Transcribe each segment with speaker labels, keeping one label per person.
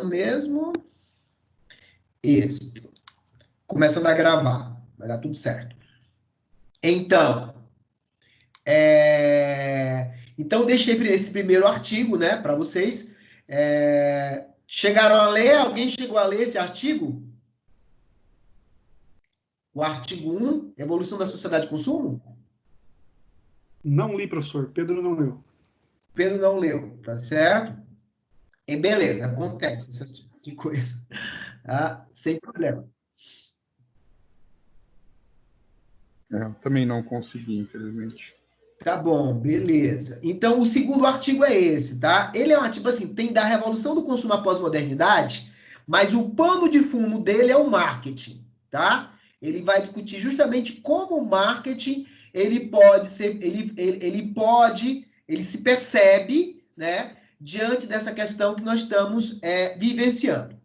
Speaker 1: mesmo. Isso. Começando a gravar. Vai dar tudo certo. Então, então eu deixei esse primeiro artigo, né, para vocês. Chegaram a ler? Alguém chegou a ler esse artigo? O artigo 1, Evolução da Sociedade de Consumo?
Speaker 2: Não li, professor. Pedro não leu.
Speaker 1: Pedro não leu, tá certo? E beleza, acontece esse tipo de coisa. Tá? Sem problema.
Speaker 3: Eu também não consegui, infelizmente.
Speaker 1: Tá bom, beleza. Então, o segundo artigo é esse, tá? Ele é um artigo, assim, tem da revolução do consumo após a modernidade, mas o pano de fundo dele é o marketing, tá? Ele vai discutir justamente como o marketing, ele pode ser, ele se percebe, né, diante dessa questão que nós estamos vivenciando.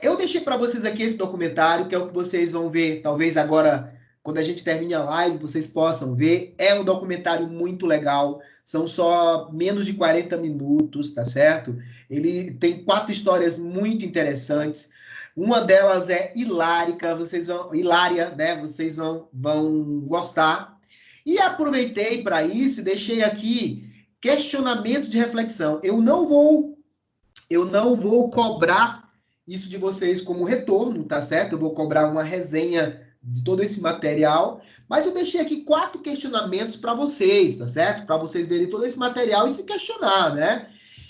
Speaker 1: Eu deixei para vocês aqui esse documentário, que é o que vocês vão ver, talvez agora, quando a gente termine a live, vocês possam ver. É um documentário muito legal, são só menos de 40 minutos, tá certo? Ele tem 4 histórias muito interessantes. Uma delas é hilária, né? Vocês vão gostar. E aproveitei para isso e deixei aqui questionamentos de reflexão. Eu não vou cobrar isso de vocês como retorno, tá certo? Eu vou cobrar uma resenha de todo esse material, mas eu deixei aqui 4 questionamentos para vocês, tá certo? Para vocês verem todo esse material e se questionar, né?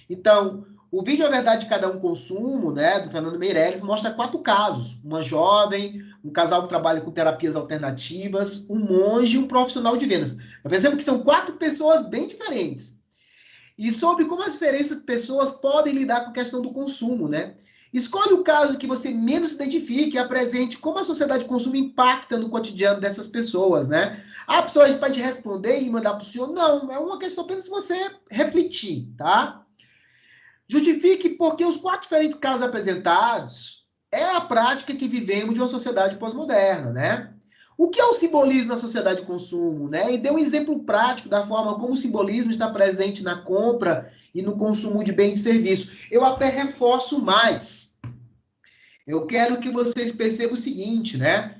Speaker 1: Então, o vídeo A Verdade de Cada Um Consumo, né, do Fernando Meirelles, mostra 4 casos. Uma jovem, um casal que trabalha com terapias alternativas, um monge e um profissional de vendas. Percebam que são 4 pessoas bem diferentes. E sobre como as diferentes pessoas podem lidar com a questão do consumo, né? Escolhe o caso que você menos se identifique e apresente como a sociedade de consumo impacta no cotidiano dessas pessoas, né? A pessoa pode responder e mandar para o senhor? Não, é uma questão apenas de você refletir, tá? Justifique porque os 4 diferentes casos apresentados é a prática que vivemos de uma sociedade pós-moderna, né? O que é o simbolismo na sociedade de consumo, né? E dê um exemplo prático da forma como o simbolismo está presente na compra e no consumo de bens e serviços. Eu até reforço mais. Eu quero que vocês percebam o seguinte, né?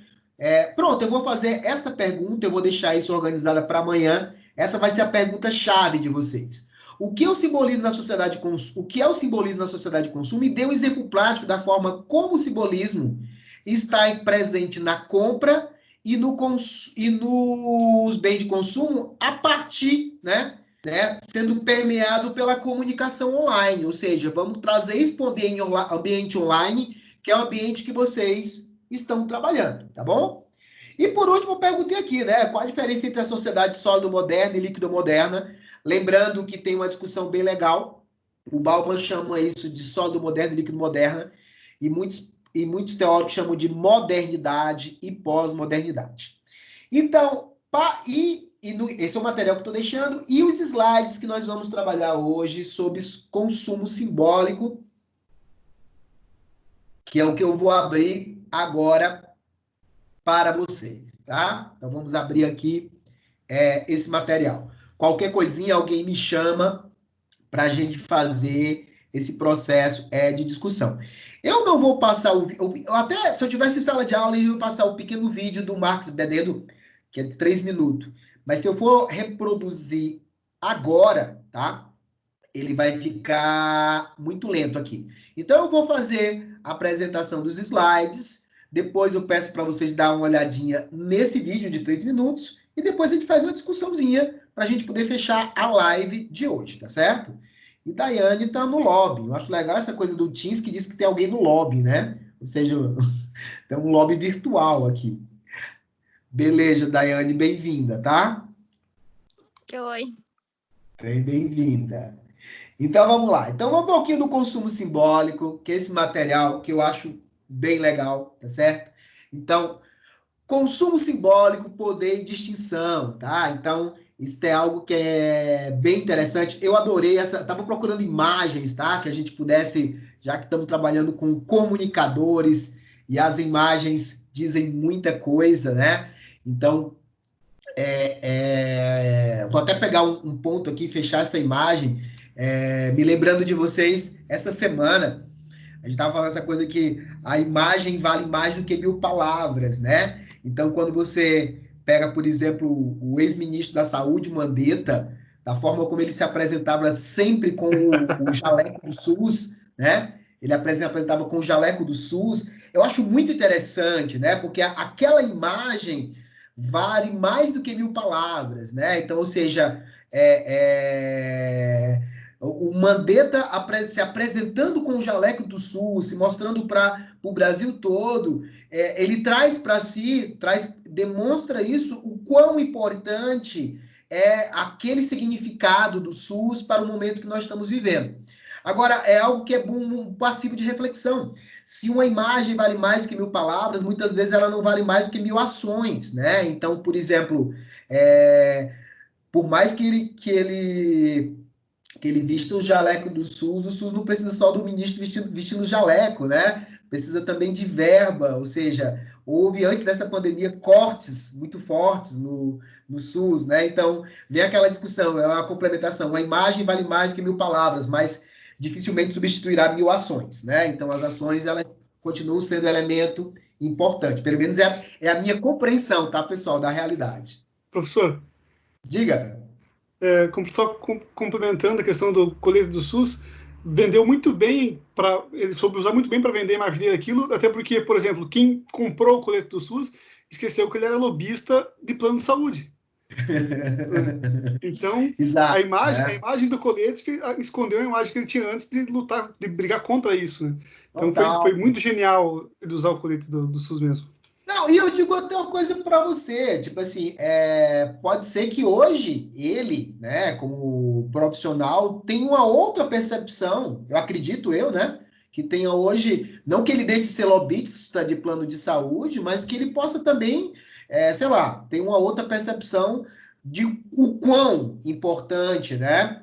Speaker 1: Pronto, eu vou fazer esta pergunta, eu vou deixar isso organizada para amanhã. Essa vai ser a pergunta-chave de vocês. O que é o simbolismo na sociedade de consumo? O que é o simbolismo na sociedade de consumo? E dê um exemplo prático da forma como o simbolismo está presente na compra e nos bens de consumo a partir, né, sendo permeado pela comunicação online. Ou seja, vamos trazer isso para o ambiente online, que é o ambiente que vocês estão trabalhando, tá bom? E por último, eu perguntei aqui, né? Qual a diferença entre a sociedade sólido moderna e líquido moderna? Lembrando que tem uma discussão bem legal. O Bauman chama isso de sólido moderno e líquido moderna, e muitos teóricos chamam de modernidade e pós-modernidade. Então, esse é o material que eu estou deixando, e os slides que nós vamos trabalhar hoje sobre consumo simbólico, que é o que eu vou abrir agora para vocês, tá? Então, vamos abrir aqui esse material. Qualquer coisinha, alguém me chama para a gente fazer esse processo de discussão. Eu não vou passar até se eu tivesse sala de aula, eu ia passar o pequeno vídeo do Marcos Benedo, que é de 3 minutos. Mas se eu for reproduzir agora, tá? Ele vai ficar muito lento aqui. Então, eu vou fazer a apresentação dos slides, depois eu peço para vocês dar uma olhadinha nesse vídeo de 3 minutos, e depois a gente faz uma discussãozinha para a gente poder fechar a live de hoje, tá certo? E Daiane está no lobby. Eu acho legal essa coisa do Teams que diz que tem alguém no lobby, né? Ou seja, tem um lobby virtual aqui. Beleza, Daiane, bem-vinda, tá?
Speaker 4: Oi.
Speaker 1: Bem-vinda. Então, vamos lá. Então, vamos um pouquinho do consumo simbólico, que é esse material que eu acho bem legal, tá certo? Então, consumo simbólico, poder e distinção, tá? Então, isso é algo que é bem interessante. Eu adorei essa... Estava procurando imagens, tá? Que a gente pudesse, já que estamos trabalhando com comunicadores, e as imagens dizem muita coisa, né? Então, vou até pegar um ponto aqui, fechar essa imagem. Me lembrando de vocês, essa semana, a gente estava falando essa coisa que a imagem vale mais do que 1000 palavras, né? Então, quando você pega, por exemplo, o ex-ministro da Saúde, Mandetta, da forma como ele se apresentava sempre com o jaleco do SUS, né? Ele apresentava com o jaleco do SUS. Eu acho muito interessante, né? Porque aquela imagem vale mais do que 1000 palavras, né? Então, ou seja, o Mandetta se apresentando com o jaleco do SUS, se mostrando para o Brasil todo, ele traz para si, demonstra isso, o quão importante é aquele significado do SUS para o momento que nós estamos vivendo. Agora, é algo que é um passivo de reflexão. Se uma imagem vale mais do que 1000 palavras, muitas vezes ela não vale mais do que 1000 ações, né? Então, por exemplo, por mais que ele vista o jaleco do SUS, o SUS não precisa só do ministro vestindo jaleco, né? Precisa também de verba, ou seja, houve antes dessa pandemia cortes muito fortes no SUS, né? Então, vem aquela discussão, é uma complementação, uma imagem vale mais que 1000 palavras, mas dificilmente substituirá 1000 ações, né? Então, as ações, elas continuam sendo elemento importante, pelo menos é a minha compreensão, tá, pessoal, da realidade.
Speaker 2: Professor,
Speaker 1: diga.
Speaker 2: Só complementando a questão do colete do SUS, vendeu muito bem, ele soube usar muito bem para vender a imagem daquilo, até porque, por exemplo, quem comprou o colete do SUS esqueceu que ele era lobista de plano de saúde. Então,
Speaker 1: exato,
Speaker 2: a imagem do colete escondeu a imagem que ele tinha antes de lutar, de brigar contra isso. Né? Então, foi muito genial ele usar o colete do SUS mesmo.
Speaker 1: Não, e eu digo até uma coisa para você, tipo assim, pode ser que hoje ele, né, como profissional, tenha uma outra percepção, eu acredito né, que tenha hoje, não que ele deixe de ser lobista de plano de saúde, mas que ele possa também, sei lá, ter uma outra percepção de o quão importante, né,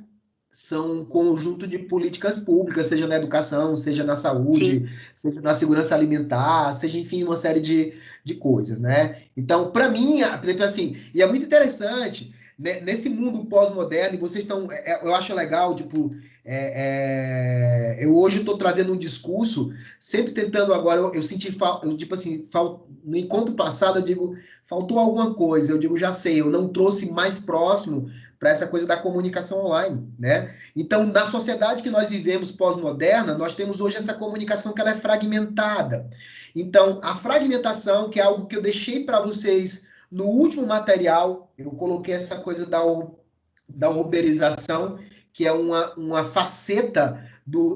Speaker 1: são um conjunto de políticas públicas, seja na educação, seja na saúde, seja na segurança alimentar, seja, enfim, uma série de coisas, né? Então, para mim, assim, e é muito interessante, né, nesse mundo pós-moderno, e vocês estão, eu acho legal, tipo, eu hoje estou trazendo um discurso, sempre tentando agora, eu senti falta, tipo assim, no encontro passado, eu digo, faltou alguma coisa, eu digo, já sei, eu não trouxe mais próximo para essa coisa da comunicação online, né? Então, na sociedade que nós vivemos pós-moderna, nós temos hoje essa comunicação que ela é fragmentada. Então, a fragmentação, que é algo que eu deixei para vocês no último material, eu coloquei essa coisa da uberização, que é uma faceta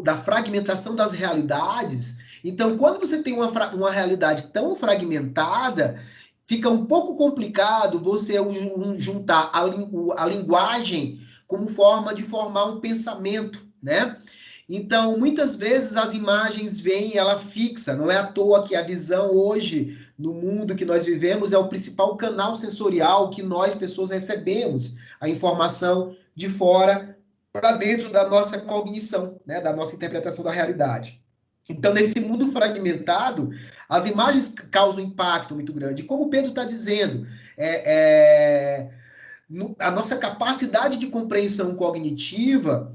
Speaker 1: da fragmentação das realidades. Então, quando você tem uma realidade tão fragmentada, fica um pouco complicado você juntar a linguagem como forma de formar um pensamento, né? Então, muitas vezes as imagens vêm, ela fixa, não é à toa que a visão hoje, no mundo que nós vivemos, é o principal canal sensorial que nós, pessoas, recebemos a informação de fora para dentro da nossa cognição, né? Da nossa interpretação da realidade. Então, nesse mundo fragmentado, as imagens causam um impacto muito grande. E como o Pedro está dizendo, a nossa capacidade de compreensão cognitiva,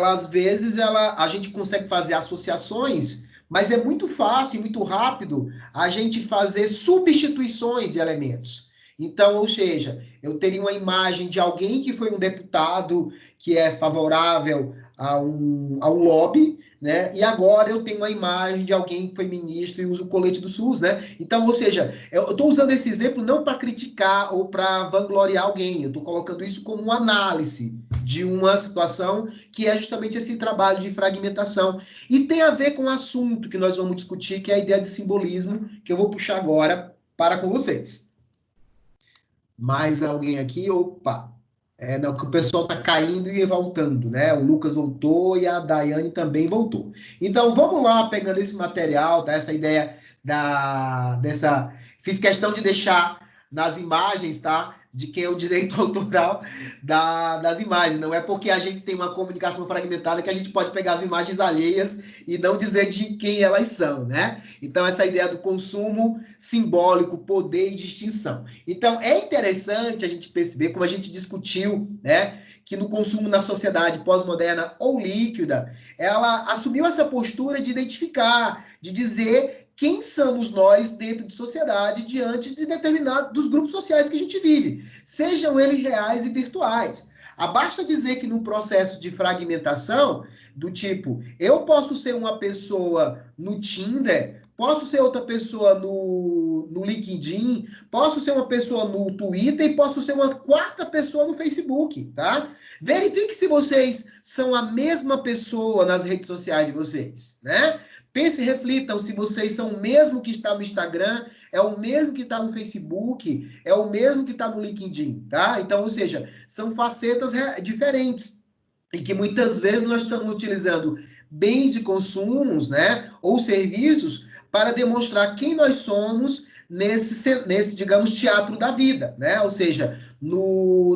Speaker 1: às vezes, a gente consegue fazer associações, mas é muito fácil e muito rápido a gente fazer substituições de elementos. Então, ou seja, eu teria uma imagem de alguém que foi um deputado que é favorável a um lobby, né? E agora eu tenho uma imagem de alguém que foi ministro e usa o colete do SUS, né? Então, ou seja, eu estou usando esse exemplo não para criticar ou para vangloriar alguém, eu estou colocando isso como uma análise de uma situação que é justamente esse trabalho de fragmentação. E tem a ver com o assunto que nós vamos discutir, que é a ideia de simbolismo, que eu vou puxar agora para com vocês. Mais alguém aqui? Opa! Não, que o pessoal está caindo e voltando, né? O Lucas voltou e a Daiane também voltou. Então, vamos lá, pegando esse material, tá? Essa ideia fiz questão de deixar nas imagens, tá? de quem é o direito autoral das imagens. Não é porque a gente tem uma comunicação fragmentada que a gente pode pegar as imagens alheias e não dizer de quem elas são, né? Então, essa ideia do consumo simbólico, poder e distinção. Então, é interessante a gente perceber, como a gente discutiu, né, que no consumo na sociedade pós-moderna ou líquida, ela assumiu essa postura de identificar, de dizer quem somos nós dentro de sociedade diante de dos grupos sociais que a gente vive, sejam eles reais e virtuais. Basta dizer que no processo de fragmentação, do tipo, eu posso ser uma pessoa no Tinder, posso ser outra pessoa no LinkedIn, posso ser uma pessoa no Twitter e posso ser uma quarta pessoa no Facebook, tá? Verifique se vocês são a mesma pessoa nas redes sociais de vocês, né? Pense e reflitam se vocês são o mesmo que está no Instagram, é o mesmo que está no Facebook, é o mesmo que está no LinkedIn, tá? Então, ou seja, são facetas diferentes e que muitas vezes nós estamos utilizando bens de consumos, né, ou serviços para demonstrar quem nós somos nesse, digamos, teatro da vida, né? Ou seja,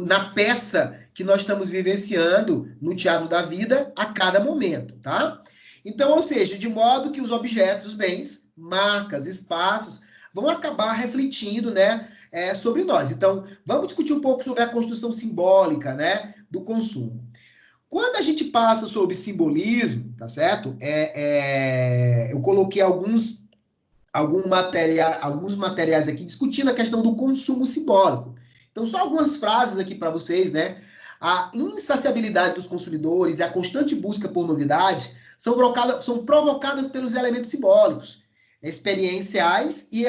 Speaker 1: na peça que nós estamos vivenciando no teatro da vida a cada momento, tá? Então, ou seja, de modo que os objetos, os bens, marcas, espaços, vão acabar refletindo, né, sobre nós. Então, vamos discutir um pouco sobre a construção simbólica, né, do consumo. Quando a gente passa sobre simbolismo, tá certo? Eu coloquei alguns materiais aqui discutindo a questão do consumo simbólico. Então, só algumas frases aqui para vocês, né? A insaciabilidade dos consumidores e a constante busca por novidade são provocadas pelos elementos simbólicos, experienciais e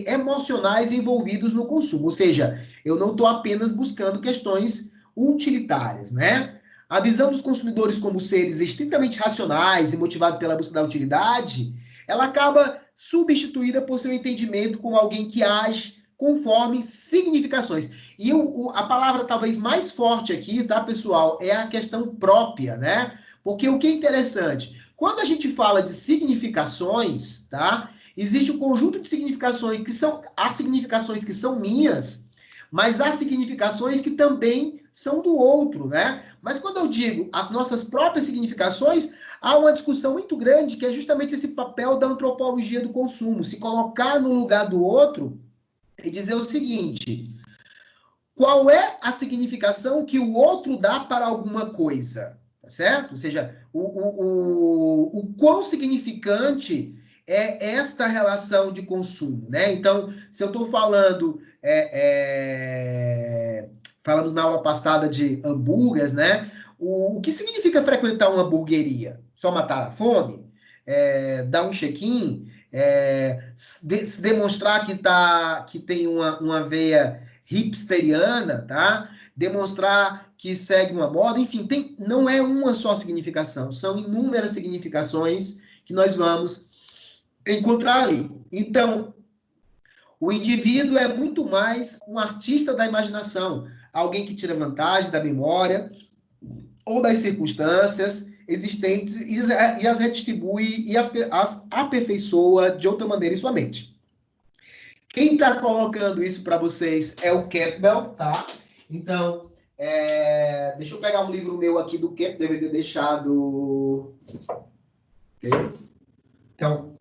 Speaker 1: emocionais envolvidos no consumo. Ou seja, eu não estou apenas buscando questões utilitárias, né? A visão dos consumidores como seres estritamente racionais e motivados pela busca da utilidade, ela acaba substituída por seu entendimento como alguém que age conforme significações. E a palavra talvez mais forte aqui, tá, pessoal, é a questão própria, né? Porque o que é interessante, quando a gente fala de significações, tá? Existe um conjunto de significações que são as significações que são minhas, mas há significações que também são do outro, né? Mas quando eu digo as nossas próprias significações, há uma discussão muito grande que é justamente esse papel da antropologia do consumo, se colocar no lugar do outro e dizer o seguinte: qual é a significação que o outro dá para alguma coisa? Tá certo? Ou seja, o quão significante é esta relação de consumo, né? Então, se eu estou falando, falamos na aula passada de hambúrgueres, né? O que significa frequentar uma hamburgueria? Só matar a fome? Dar um check-in? Se demonstrar que tem uma veia hipsteriana, tá? Demonstrar que segue uma moda, enfim, não é uma só significação, são inúmeras significações que nós vamos encontrar ali. Então, o indivíduo é muito mais um artista da imaginação, alguém que tira vantagem da memória ou das circunstâncias existentes e as redistribui e as aperfeiçoa de outra maneira em sua mente. Quem está colocando isso para vocês é o Campbell, tá? Então, deixa eu pegar um livro meu aqui do Campbell, deveria ter deixado. Okay? Então,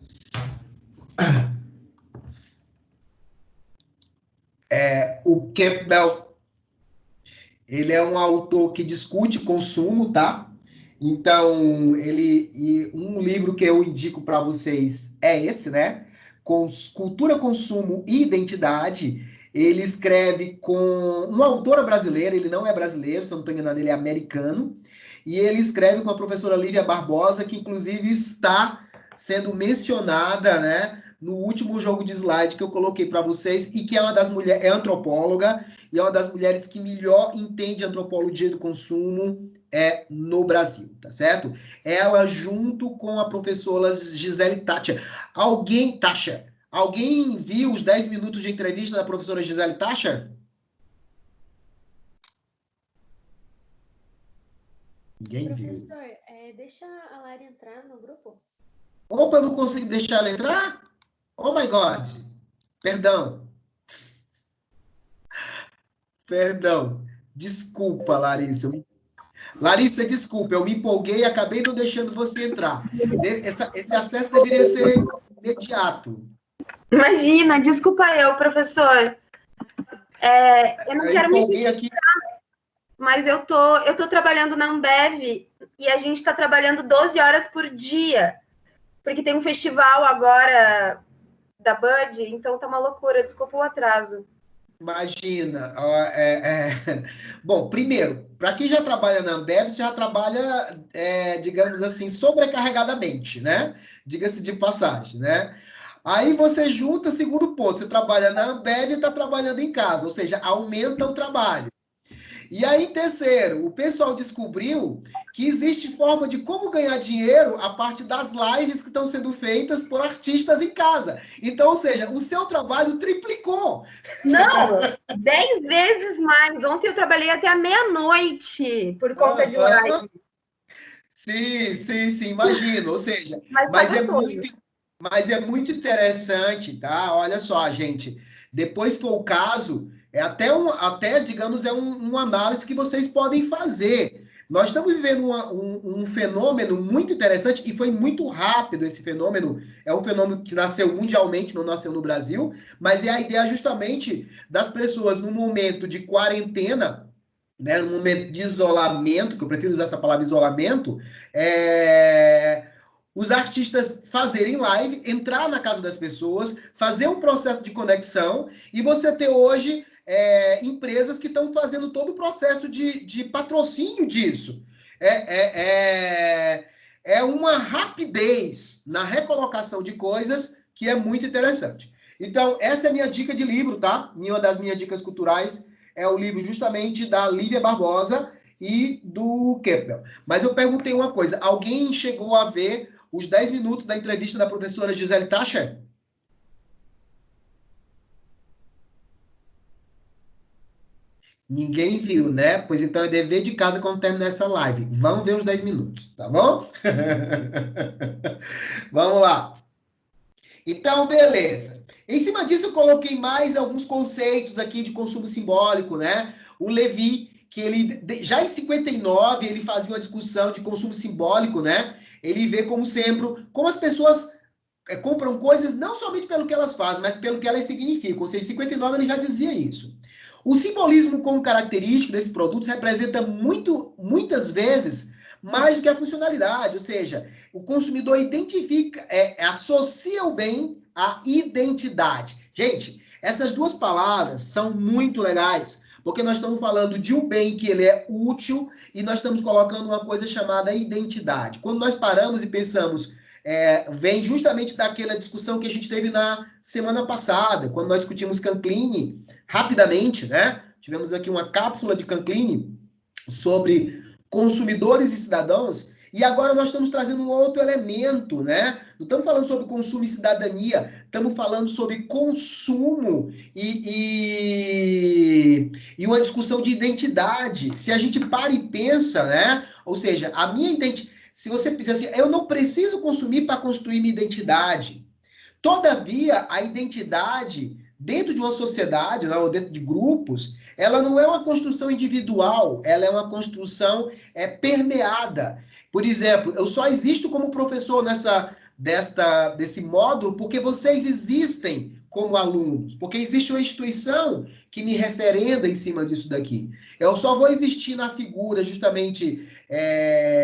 Speaker 1: o Campbell, ele é um autor que discute consumo, tá? Então, um livro que eu indico para vocês é esse, né? Cultura, Consumo e Identidade. Ele escreve com uma autora brasileira, ele não é brasileiro, se eu não estou enganado, ele é americano, e ele escreve com a professora Lívia Barbosa, que inclusive está sendo mencionada, né, no último jogo de slide que eu coloquei para vocês, e que é uma das mulheres, é antropóloga, e é uma das mulheres que melhor entende a antropologia do consumo no Brasil, tá certo? Ela junto com a professora Gisele Thatcher. Alguém viu os 10 minutos de entrevista da professora Gisele Thatcher? Ninguém viu.
Speaker 5: Professor, deixa a Lara entrar no grupo?
Speaker 1: Opa, eu não consigo deixar ela entrar? Oh my God. Perdão. Perdão. Desculpa, Larissa. Larissa, desculpa, eu me empolguei e acabei não deixando você entrar. Esse acesso deveria ser imediato.
Speaker 6: Imagina, desculpa eu, professor. Eu não quero me
Speaker 1: empolguei aqui.
Speaker 6: mas eu tô trabalhando na Ambev e a gente está trabalhando 12 horas por dia, porque tem um festival agora da Bud, então tá uma loucura, desculpa o atraso.
Speaker 1: Imagina. Bom, primeiro, para quem já trabalha na Ambev, você já trabalha, digamos assim, sobrecarregadamente, né? Diga-se de passagem, né? Aí você junta, segundo ponto, você trabalha na Ambev e está trabalhando em casa, ou seja, aumenta o trabalho. E aí, terceiro, o pessoal descobriu que existe forma de como ganhar dinheiro a partir das lives que estão sendo feitas por artistas em casa. Então, ou seja, o seu trabalho triplicou.
Speaker 6: Não, 10 vezes mais. Ontem eu trabalhei até a meia-noite por conta de live.
Speaker 1: Sim, imagino. Ou seja, mas é muito interessante, tá? Olha só, gente. Depois, se for o caso, digamos, uma análise que vocês podem fazer. Nós estamos vivendo um fenômeno muito interessante e foi muito rápido esse fenômeno. É um fenômeno que nasceu mundialmente, não nasceu no Brasil, mas é a ideia justamente das pessoas no momento de quarentena, né, no momento de isolamento, que eu prefiro usar essa palavra isolamento, os artistas fazerem live, entrar na casa das pessoas, fazer um processo de conexão, e você ter hoje empresas que estão fazendo todo o processo de patrocínio disso. É uma rapidez na recolocação de coisas que é muito interessante. Então, essa é a minha dica de livro, tá? Uma das minhas dicas culturais é o livro justamente da Lívia Barbosa e do Keppel. Mas eu perguntei uma coisa, alguém chegou a ver os 10 minutos da entrevista da professora Gisele Tacher? Ninguém viu, né? Pois então é dever de casa quando terminar essa live. Vamos ver os 10 minutos, tá bom? Vamos lá. Então, beleza. Em cima disso, eu coloquei mais alguns conceitos aqui de consumo simbólico, né? O Levi, que ele, já em 59, ele fazia uma discussão de consumo simbólico, né? Ele vê como sempre, como as pessoas compram coisas não somente pelo que elas fazem, mas pelo que elas significam. Ou seja, em 59 ele já dizia isso. O simbolismo como característico desses produtos representa muitas vezes mais do que a funcionalidade, ou seja, o consumidor identifica, associa o bem à identidade. Gente, essas duas palavras são muito legais, porque nós estamos falando de um bem que ele é útil e nós estamos colocando uma coisa chamada identidade. Quando nós paramos e pensamos, vem justamente daquela discussão que a gente teve na semana passada, quando nós discutimos Canclini, rapidamente, né? Tivemos aqui uma cápsula de Canclini sobre consumidores e cidadãos, e agora nós estamos trazendo um outro elemento, né? Não estamos falando sobre consumo e cidadania, estamos falando sobre consumo e uma discussão de identidade. Se a gente para e pensa, né? Ou seja, a minha identidade, se você pensa assim, eu não preciso consumir para construir minha identidade. Todavia, a identidade dentro de uma sociedade, né, ou dentro de grupos, ela não é uma construção individual, ela é uma construção permeada. Por exemplo, eu só existo como professor desse módulo porque vocês existem como alunos, porque existe uma instituição que me referenda em cima disso daqui. Eu só vou existir na figura justamente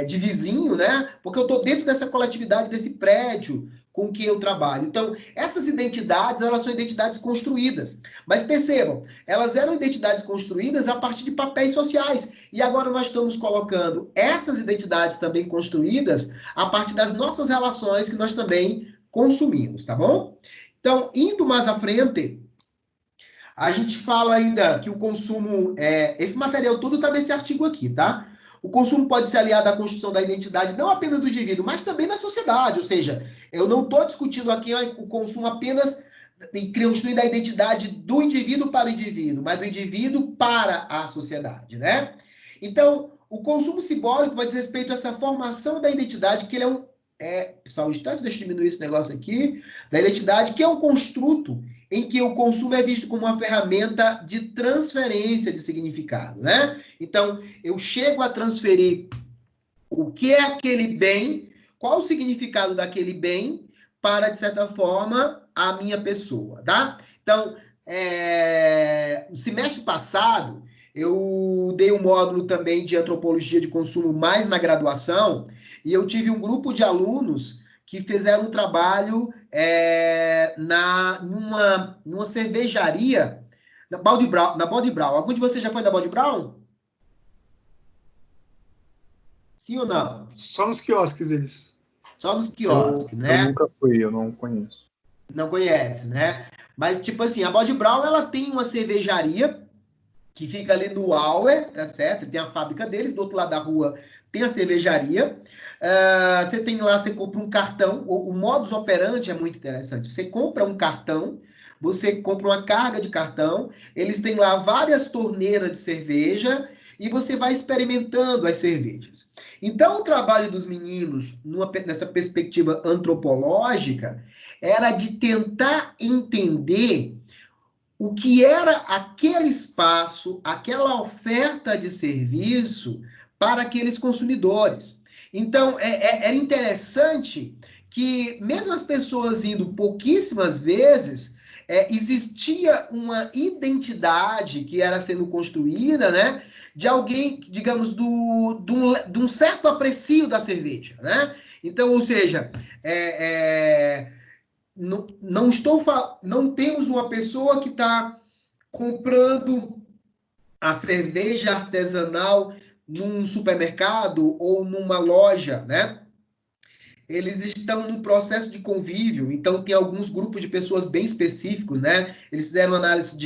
Speaker 1: de vizinho, né? Porque eu estou dentro dessa coletividade, desse prédio com que eu trabalho. Então, essas identidades, elas são identidades construídas. Mas percebam, elas eram identidades construídas a partir de papéis sociais. E agora nós estamos colocando essas identidades também construídas a partir das nossas relações que nós também consumimos, tá bom? Então, indo mais à frente, a gente fala ainda que o consumo... esse material todo está nesse artigo aqui, tá? O consumo pode ser aliado à construção da identidade não apenas do indivíduo, mas também da sociedade. Ou seja, eu não estou discutindo aqui o consumo apenas construindo a identidade do indivíduo para o indivíduo, mas do indivíduo para a sociedade, né? Então, o consumo simbólico vai dizer respeito a essa formação da identidade, que ele pessoal, um instante, deixa eu diminuir esse negócio aqui, da identidade, que é um construto em que o consumo é visto como uma ferramenta de transferência de significado, né? Então, eu chego a transferir o que é aquele bem, qual o significado daquele bem para, de certa forma, a minha pessoa, tá? Então, no semestre passado, eu dei um módulo também de antropologia de consumo mais na graduação, e eu tive um grupo de alunos que fizeram um trabalho numa cervejaria na Bode Brown. Algum de vocês já foi na Bode Brown? Sim ou não?
Speaker 2: Só nos quiosques eles.
Speaker 1: Só nos quiosques, né?
Speaker 3: Eu nunca fui, eu não conheço.
Speaker 1: Não conhece, né? Mas, tipo assim, a Bode Brown, ela tem uma cervejaria que fica ali no Auer, tá certo? Tem a fábrica deles, do outro lado da rua tem a cervejaria. Você tem lá, você compra um cartão, o modus operandi é muito interessante. Você compra um cartão, você compra uma carga de cartão, eles têm lá várias torneiras de cerveja e você vai experimentando as cervejas. Então, o trabalho dos meninos, nessa perspectiva antropológica, era de tentar entender o que era aquele espaço, aquela oferta de serviço para aqueles consumidores. Então, era interessante que, mesmo as pessoas indo pouquíssimas vezes, existia uma identidade que era sendo construída, né, de alguém, digamos, de um certo aprecio da cerveja, né? Então, ou seja, não temos uma pessoa que está comprando a cerveja artesanal num supermercado ou numa loja, né? Eles estão num processo de convívio, então tem alguns grupos de pessoas bem específicos, né? Eles fizeram análise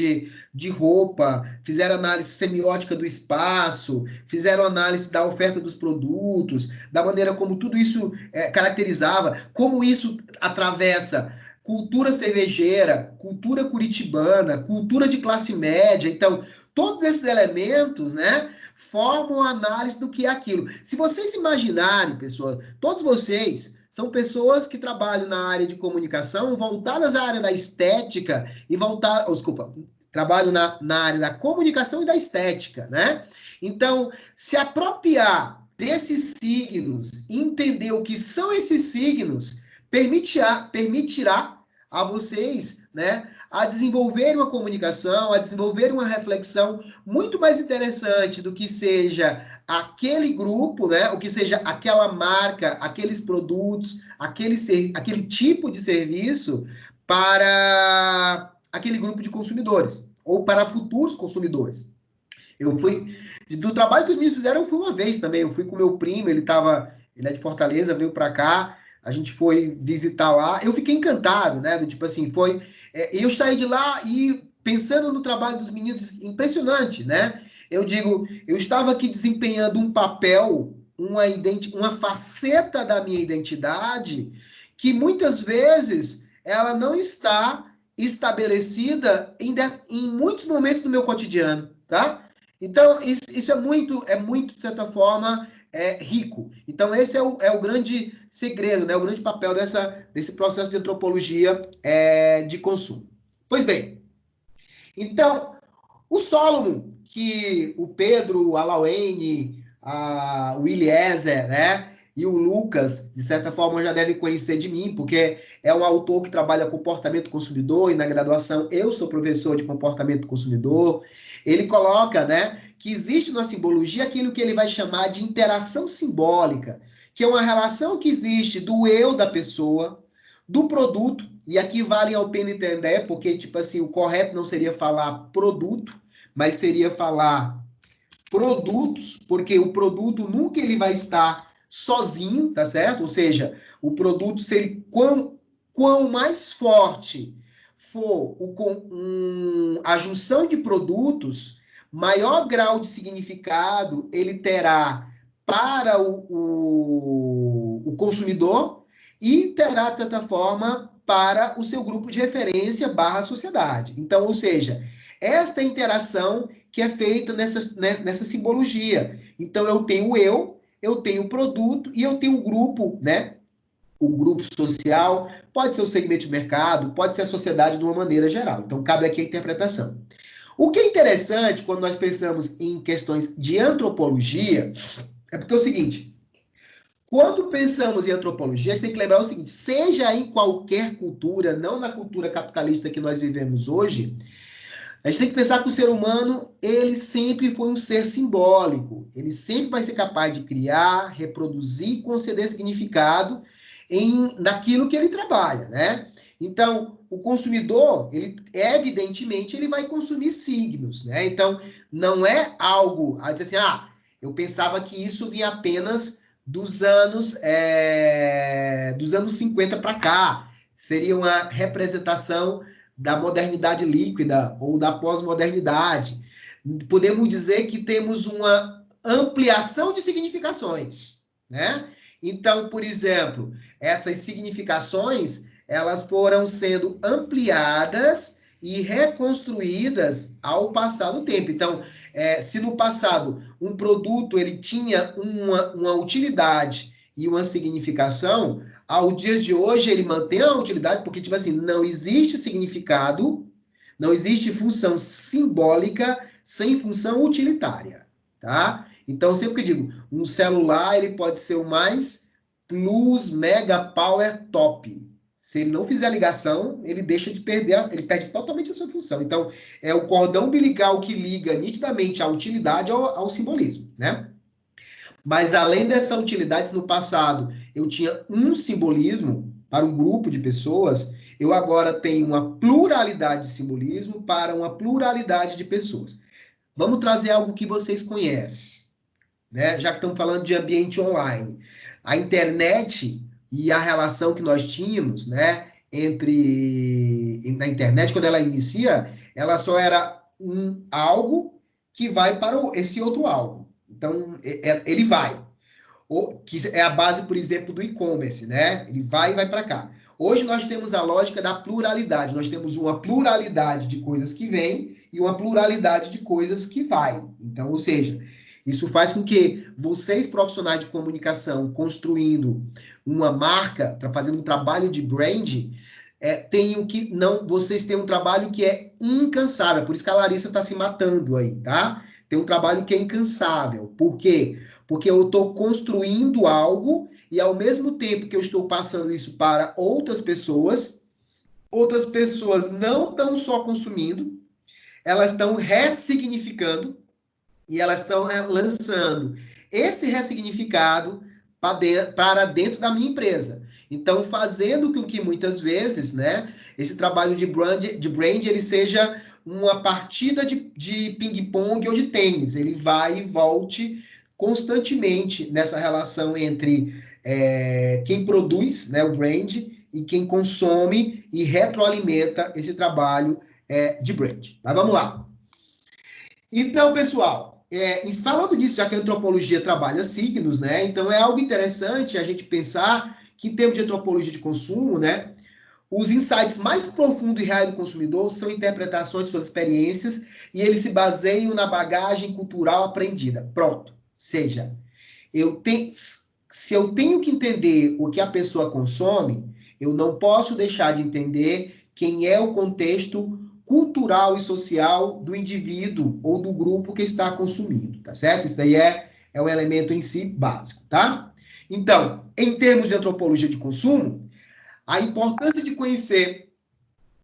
Speaker 1: de roupa, fizeram análise semiótica do espaço, fizeram análise da oferta dos produtos, da maneira como tudo isso caracterizava, como isso atravessa cultura cervejeira, cultura curitibana, cultura de classe média. Então, todos esses elementos, né, formam a análise do que é aquilo. Se vocês imaginarem, pessoal, todos vocês são pessoas que trabalham na área de comunicação, voltadas à área da estética e trabalham na área da comunicação e da estética, né? Então, se apropriar desses signos, entender o que são esses signos, permitirá a vocês, né, a desenvolver uma comunicação, a desenvolver uma reflexão muito mais interessante do que seja aquele grupo, né, o que seja aquela marca, aqueles produtos, aquele tipo de serviço para aquele grupo de consumidores ou para futuros consumidores. Do trabalho que os meninos fizeram, eu fui uma vez também. Eu fui com meu primo, ele é de Fortaleza, veio para cá, a gente foi visitar lá. Eu fiquei encantado, né? Tipo assim, eu saí de lá e pensando no trabalho dos meninos, impressionante, né? Eu digo, eu estava aqui desempenhando um papel, uma faceta da minha identidade que muitas vezes ela não está estabelecida em muitos momentos do meu cotidiano, tá? Então, isso é muito, de certa forma, rico. Então, esse é o grande segredo, né? O grande papel desse processo de antropologia de consumo. Pois bem, então, o Solomon, que o Pedro, a Lauene, o Eliezer, né? E o Lucas, de certa forma, já devem conhecer de mim, porque é um autor que trabalha comportamento consumidor, e na graduação eu sou professor de comportamento consumidor. Ele coloca, né, que existe na simbologia aquilo que ele vai chamar de interação simbólica, que é uma relação que existe do eu da pessoa, do produto, e aqui vale a pena entender, porque, tipo assim, o correto não seria falar produto, mas seria falar produtos, porque o produto nunca ele vai estar sozinho, tá certo? Ou seja, o produto, quão mais forte for a junção de produtos, maior grau de significado ele terá para o consumidor e terá, de certa forma, para o seu grupo de referência / sociedade. Então, ou seja, esta interação que é feita nessa simbologia. Então, eu tenho o eu tenho o produto e eu tenho o grupo, né, o grupo social, pode ser o segmento de mercado, pode ser a sociedade de uma maneira geral. Então, cabe aqui a interpretação. O que é interessante quando nós pensamos em questões de antropologia é porque é o seguinte, quando pensamos em antropologia, a gente tem que lembrar o seguinte, seja em qualquer cultura, não na cultura capitalista que nós vivemos hoje, a gente tem que pensar que o ser humano, ele sempre foi um ser simbólico. Ele sempre vai ser capaz de criar, reproduzir, conceder significado naquilo que ele trabalha, né? Então, o consumidor, ele evidentemente, ele vai consumir signos, né? Então, não é algo a dizer assim, eu pensava que isso vinha apenas dos anos 50 para cá. Seria uma representação da modernidade líquida ou da pós-modernidade. Podemos dizer que temos uma ampliação de significações, né? Então, por exemplo, essas significações, elas foram sendo ampliadas e reconstruídas ao passar do tempo. Então, se no passado um produto ele tinha uma utilidade e uma significação, ao dia de hoje ele mantém a utilidade porque, tipo assim, não existe significado, não existe função simbólica sem função utilitária, tá? Então, sempre que eu digo, um celular ele pode ser o mais plus, mega, power, top. Se ele não fizer a ligação, ele deixa de perder, ele perde totalmente a sua função. Então, é o cordão umbilical que liga nitidamente a utilidade ao simbolismo, né? Mas além dessa utilidade, se no passado eu tinha um simbolismo para um grupo de pessoas, eu agora tenho uma pluralidade de simbolismo para uma pluralidade de pessoas. Vamos trazer algo que vocês conhecem, né? Já que estamos falando de ambiente online. A internet e a relação que nós tínhamos, né, na internet, quando ela inicia, ela só era algo que vai para esse outro algo. Então, ele vai. Que é a base, por exemplo, do e-commerce, né? Ele vai e vai para cá. Hoje nós temos a lógica da pluralidade. Nós temos uma pluralidade de coisas que vêm e uma pluralidade de coisas que vai. Então, ou seja, isso faz com que vocês, profissionais de comunicação, construindo uma marca, fazendo um trabalho de brand, vocês têm um trabalho que é incansável. Por isso que a Larissa está se matando aí, tá? Tem um trabalho que é incansável. Por quê? Porque eu estou construindo algo e ao mesmo tempo que eu estou passando isso para outras pessoas não estão só consumindo, elas estão ressignificando e elas estão lançando esse ressignificado para dentro da minha empresa. Então, fazendo com que muitas vezes, né, esse trabalho de brand ele seja uma partida de ping-pong ou de tênis. Ele vai e volte constantemente nessa relação entre quem produz, né, o brand, e quem consome e retroalimenta esse trabalho de brand. Mas vamos lá. Então, pessoal, falando disso, já que a antropologia trabalha signos, né, então é algo interessante a gente pensar que, em termos de antropologia de consumo, né, os insights mais profundos e reais do consumidor são interpretações de suas experiências e eles se baseiam na bagagem cultural aprendida. Pronto. Seja, se eu tenho que entender o que a pessoa consome, eu não posso deixar de entender quem é o contexto cultural e social do indivíduo ou do grupo que está consumindo, tá certo? Isso daí é um elemento em si básico, tá? Então, em termos de antropologia de consumo, a importância de conhecer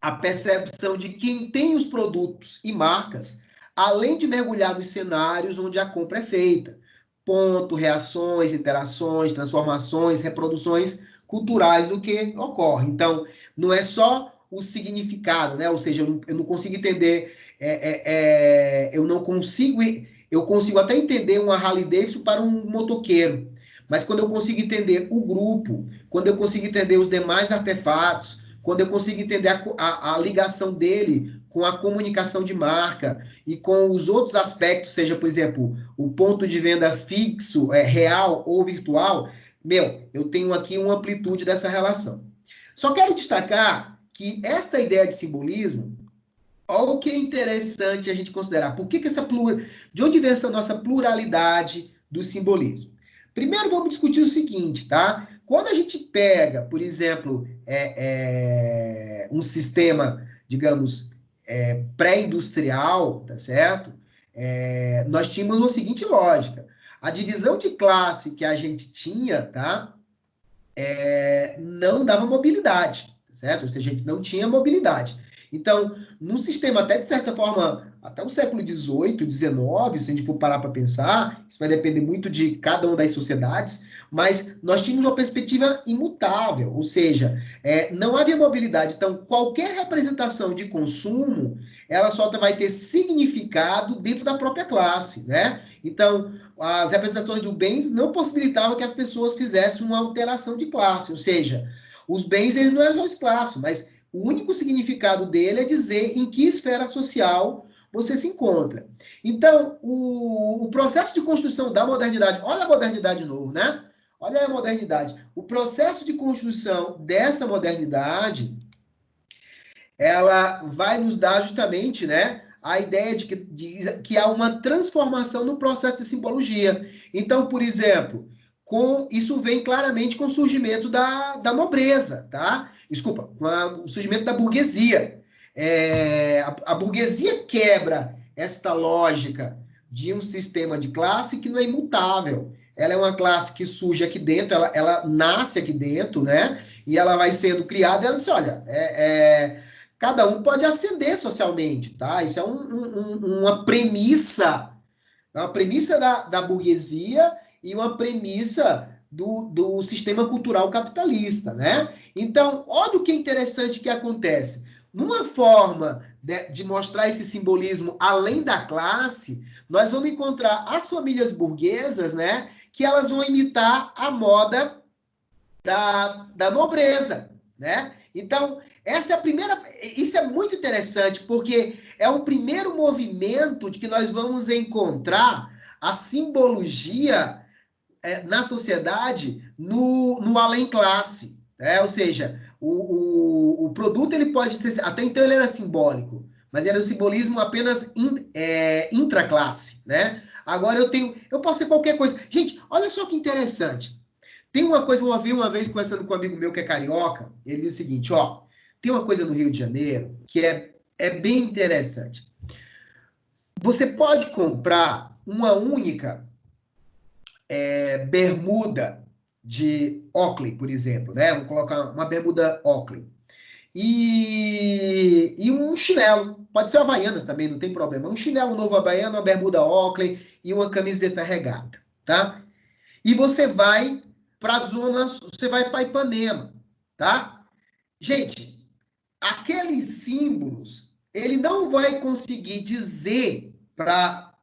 Speaker 1: a percepção de quem tem os produtos e marcas, além de mergulhar nos cenários onde a compra é feita. Ponto, reações, interações, transformações, reproduções culturais do que ocorre. Então, não é só o significado, né? Ou seja, eu não consigo entender, eu consigo até entender uma Harley Davidson para um motoqueiro, mas quando eu consigo entender o grupo, quando eu consigo entender os demais artefatos, quando eu consigo entender a ligação dele com a comunicação de marca e com os outros aspectos, seja, por exemplo, o ponto de venda fixo, real ou virtual, eu tenho aqui uma amplitude dessa relação. Só quero destacar que esta ideia de simbolismo, olha o que é interessante a gente considerar. Por que de onde vem essa nossa pluralidade do simbolismo? Primeiro vamos discutir o seguinte, tá? Quando a gente pega, por exemplo, um sistema, digamos, pré-industrial, tá certo? Nós tínhamos a seguinte lógica. A divisão de classe que a gente tinha, tá? Não dava mobilidade, tá certo? Ou seja, a gente não tinha mobilidade. Então, num sistema até, de certa forma, até o século XVIII, XIX, se a gente for parar para pensar, isso vai depender muito de cada uma das sociedades, mas nós tínhamos uma perspectiva imutável, ou seja, não havia mobilidade. Então, qualquer representação de consumo, ela só vai ter significado dentro da própria classe, né? Então, as representações do bens não possibilitavam que as pessoas fizessem uma alteração de classe, ou seja, os bens eles não eram só escassos, mas o único significado dele é dizer em que esfera social você se encontra. Então, o processo de construção da modernidade, olha a modernidade de novo, né? Olha a modernidade. O processo de construção dessa modernidade, ela vai nos dar justamente, né, a ideia de que há uma transformação no processo de simbologia. Então, por exemplo, isso vem claramente com o surgimento da nobreza, tá? Desculpa, com o surgimento da burguesia. A burguesia quebra esta lógica de um sistema de classe que não é imutável. Ela é uma classe que surge aqui dentro, ela nasce aqui dentro, né? E ela vai sendo criada, e ela diz, olha, cada um pode ascender socialmente, tá? Isso é uma premissa da burguesia e uma premissa do sistema cultural capitalista, né? Então, olha o que é interessante que acontece. Numa forma de mostrar esse simbolismo além da classe, nós vamos encontrar as famílias burguesas, né? Que elas vão imitar a moda da nobreza, né? Então, essa é a primeira... Isso é muito interessante, porque é o primeiro movimento de que nós vamos encontrar a simbologia na sociedade no além classe, né? Ou seja, o produto ele pode ser... Até então ele era simbólico, mas era um simbolismo apenas intraclasse, né? Agora eu posso ser qualquer coisa. Gente, olha só que interessante. Tem uma coisa, eu ouvi uma vez conversando com um amigo meu que é carioca, ele disse o seguinte, ó, tem uma coisa no Rio de Janeiro que é bem interessante. Você pode comprar uma única bermuda de Oakley, por exemplo, né? Vamos colocar uma bermuda Oakley. E um chinelo, pode ser Havaianas também, não tem problema. Um chinelo novo Havaiana, uma bermuda Oakley e uma camiseta regata, tá? E você vai para a zona, você vai para Ipanema, tá? Gente, aqueles símbolos, ele não vai conseguir dizer para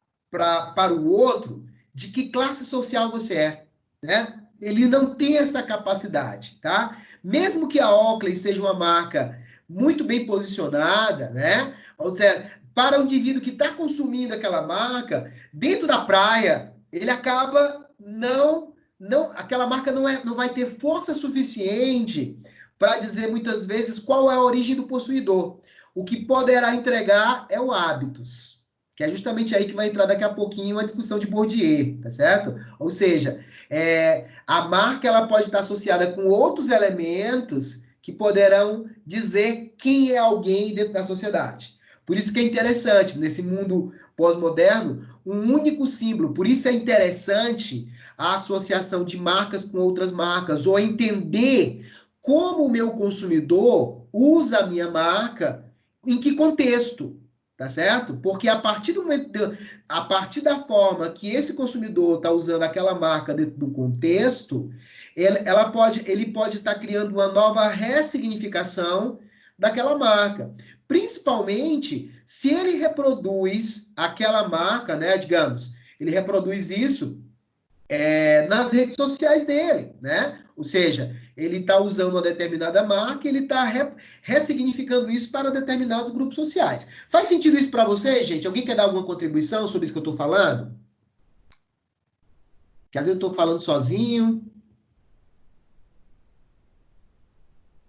Speaker 1: o outro de que classe social você é, né? Ele não tem essa capacidade, tá? Mesmo que a Oakley seja uma marca muito bem posicionada, né? Ou seja, para o indivíduo que está consumindo aquela marca, dentro da praia, ele acaba aquela marca não vai ter força suficiente para dizer muitas vezes qual é a origem do possuidor. O que poderá entregar é o hábitos, que é justamente aí que vai entrar daqui a pouquinho uma discussão de Bourdieu, tá certo? Ou seja, a marca ela pode estar associada com outros elementos que poderão dizer quem é alguém dentro da sociedade. Por isso que é interessante, nesse mundo pós-moderno, um único símbolo. Por isso é interessante a associação de marcas com outras marcas, ou entender como o meu consumidor usa a minha marca, em que contexto, tá certo? Porque a partir da forma que esse consumidor está usando aquela marca dentro do contexto, ele pode estar criando uma nova ressignificação daquela marca. Principalmente se ele reproduz aquela marca, né? Digamos, ele reproduz isso nas redes sociais dele, né? Ou seja, ele está usando uma determinada marca, ele está ressignificando isso para determinados grupos sociais. Faz sentido isso para vocês, gente? Alguém quer dar alguma contribuição sobre isso que eu estou falando? Que às vezes eu estou falando sozinho.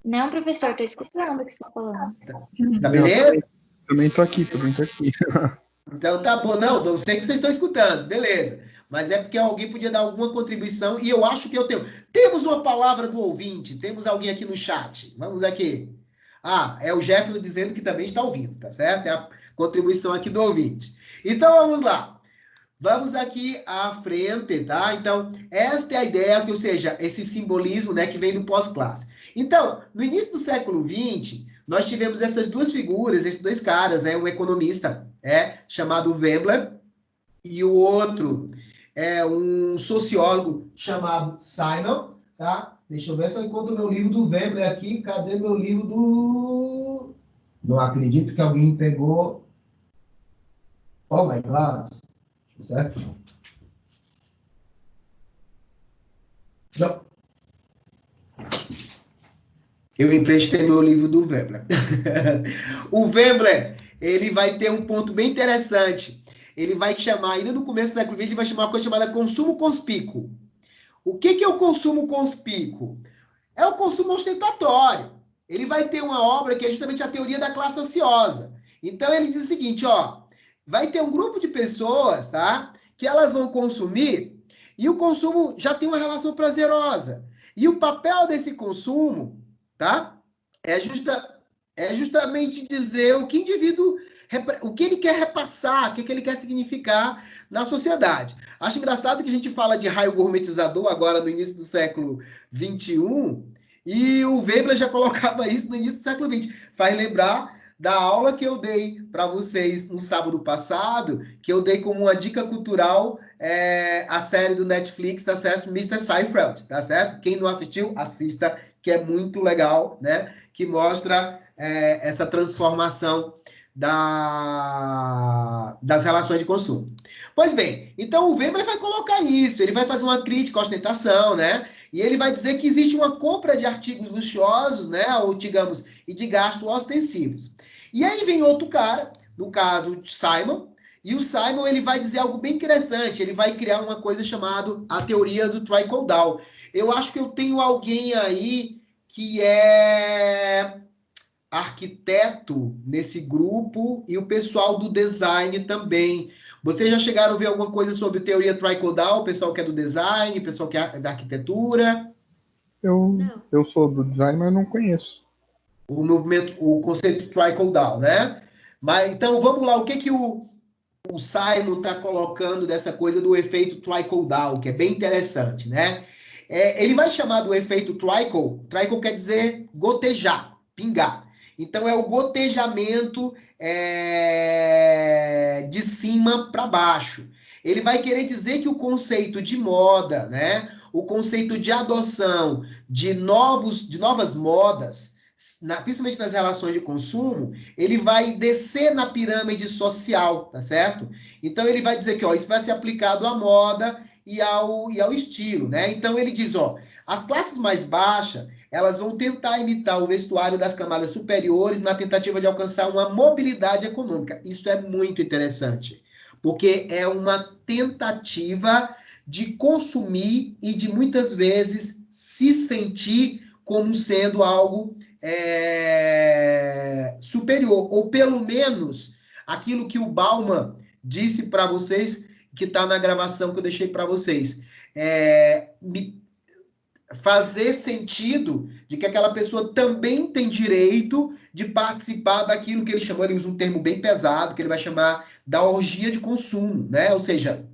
Speaker 5: Não, professor, estou escutando o que você está falando.
Speaker 1: Tá beleza?
Speaker 3: Também tô aqui.
Speaker 1: Então tá bom. Não, eu sei que vocês estão escutando, beleza. mas é porque alguém podia dar alguma contribuição e eu acho que eu tenho. Temos uma palavra do ouvinte, temos alguém aqui no chat. Vamos aqui. Ah, é o Jefferson dizendo que também está ouvindo, tá certo? É a contribuição aqui do ouvinte. Então, vamos lá. Vamos aqui à frente, tá? Então, esta é a ideia, que, ou seja, esse simbolismo, né, que vem do pós-classe. Então, no início do século XX, nós tivemos essas duas figuras, esses dois caras, né? Um economista chamado Webber e o outro é um sociólogo chamado Simon, tá? Deixa eu ver se eu encontro o meu livro do Webber aqui. Cadê meu livro do... Não acredito que alguém pegou... Oh, my God! Certo? Não. Eu emprestei meu livro do Webber. O Webber, ele vai ter um ponto bem interessante. Ele vai chamar, ainda no começo do século XX, ele vai chamar uma coisa chamada consumo conspícuo. O que é o consumo conspícuo? É o consumo ostentatório. Ele vai ter uma obra que é justamente a teoria da classe ociosa. Então, ele diz o seguinte, ó, vai ter um grupo de pessoas, tá? Que elas vão consumir e o consumo já tem uma relação prazerosa. E o papel desse consumo, tá? É justamente dizer o que o indivíduo, o que ele quer repassar, o que ele quer significar na sociedade. Acho engraçado que a gente fala de raio gourmetizador agora no início do século XXI e o Webber já colocava isso no início do século XX. Faz lembrar da aula que eu dei para vocês no sábado passado, que eu dei como uma dica cultural a série do Netflix, tá certo? Mr. Seinfeld, tá certo? Quem não assistiu, assista, que é muito legal, né? Que mostra essa transformação das relações de consumo. Pois bem, então o Weber vai colocar isso, ele vai fazer uma crítica à ostentação, né? E ele vai dizer que existe uma compra de artigos luxuosos, né? Ou, digamos, e de gastos ostensivos. E aí vem outro cara, no caso Simon, e o Simon ele vai dizer algo bem interessante, ele vai criar uma coisa chamada a teoria do trickle-down. Eu acho que eu tenho alguém aí que é arquiteto nesse grupo e o pessoal do design também. Vocês já chegaram a ver alguma coisa sobre teoria trickle-down, o pessoal que é do design, o pessoal que é da arquitetura?
Speaker 3: Eu sou do design, mas não conheço.
Speaker 1: O movimento, o conceito trickle-down, né? Mas então vamos lá, o que o Simon está colocando dessa coisa do efeito trickle-down, que é bem interessante, né? Ele vai chamar do efeito trickle. Trickle quer dizer gotejar, pingar. Então é o gotejamento de cima para baixo. Ele vai querer dizer que o conceito de moda, né? O conceito de adoção de novas modas, principalmente nas relações de consumo, ele vai descer na pirâmide social, tá certo? Então ele vai dizer que isso vai ser aplicado à moda e ao estilo, né? Então ele diz, as classes mais baixas, elas vão tentar imitar o vestuário das camadas superiores na tentativa de alcançar uma mobilidade econômica. Isso é muito interessante, porque é uma tentativa de consumir e de muitas vezes se sentir como sendo algo superior, ou pelo menos aquilo que o Bauman disse para vocês, que está na gravação que eu deixei para vocês, fazer sentido de que aquela pessoa também tem direito de participar daquilo que ele chamou, ele usa um termo bem pesado, que ele vai chamar da orgia de consumo, né? Ou seja,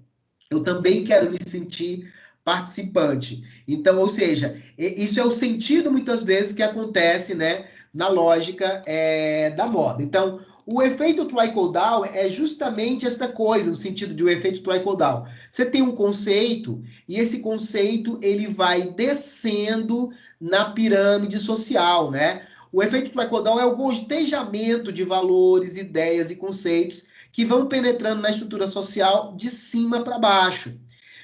Speaker 1: eu também quero me sentir participante. Então, ou seja, isso é o sentido, muitas vezes, que acontece, né, na lógica da moda. Então, o efeito trickle-down é justamente essa coisa, no sentido de o efeito trickle-down. Você tem um conceito, e esse conceito ele vai descendo na pirâmide social, né? O efeito trickle-down é o gotejamento de valores, ideias e conceitos que vão penetrando na estrutura social de cima para baixo.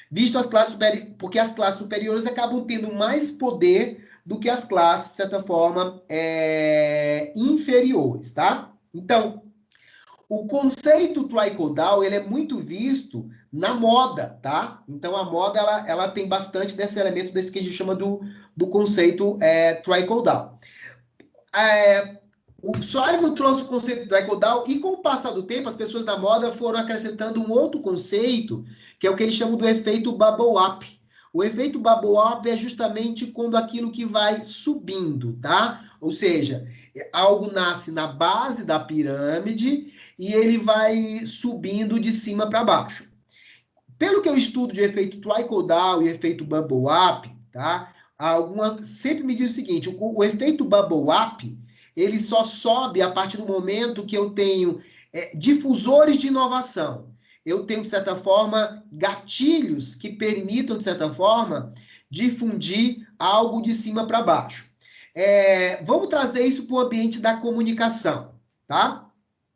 Speaker 1: Visto as classes superiores, porque as classes superiores acabam tendo mais poder do que as classes, de certa forma, inferiores, tá? Então, o conceito trickle-down, ele é muito visto na moda, tá? Então, a moda, ela tem bastante desse elemento, desse que a gente chama do conceito trickle-down. O Simon trouxe o conceito do trickle-down e, com o passar do tempo, as pessoas da moda foram acrescentando um outro conceito, que é o que eles chamam do efeito bubble-up. O efeito bubble-up é justamente quando aquilo que vai subindo, tá? Ou seja, algo nasce na base da pirâmide e ele vai subindo de cima para baixo. Pelo que eu estudo de efeito trickle-down e efeito bubble-up, tá? Sempre me diz o seguinte, o efeito bubble-up, ele só sobe a partir do momento que eu tenho difusores de inovação. Eu tenho, de certa forma, gatilhos que permitam, de certa forma, difundir algo de cima para baixo. Vamos trazer isso para o ambiente da comunicação, tá?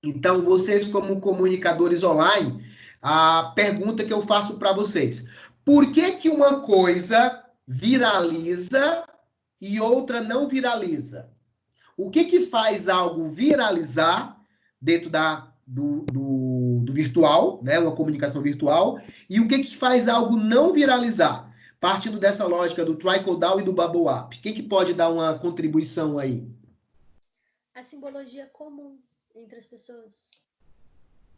Speaker 1: Então, vocês, como comunicadores online, a pergunta que eu faço para vocês: por que uma coisa viraliza e outra não viraliza? O que faz algo viralizar dentro do virtual, né, uma comunicação virtual, e o que faz algo não viralizar? Partindo dessa lógica do trickle-down e do bubble-up. Quem que pode dar uma contribuição aí?
Speaker 7: A simbologia comum entre as pessoas.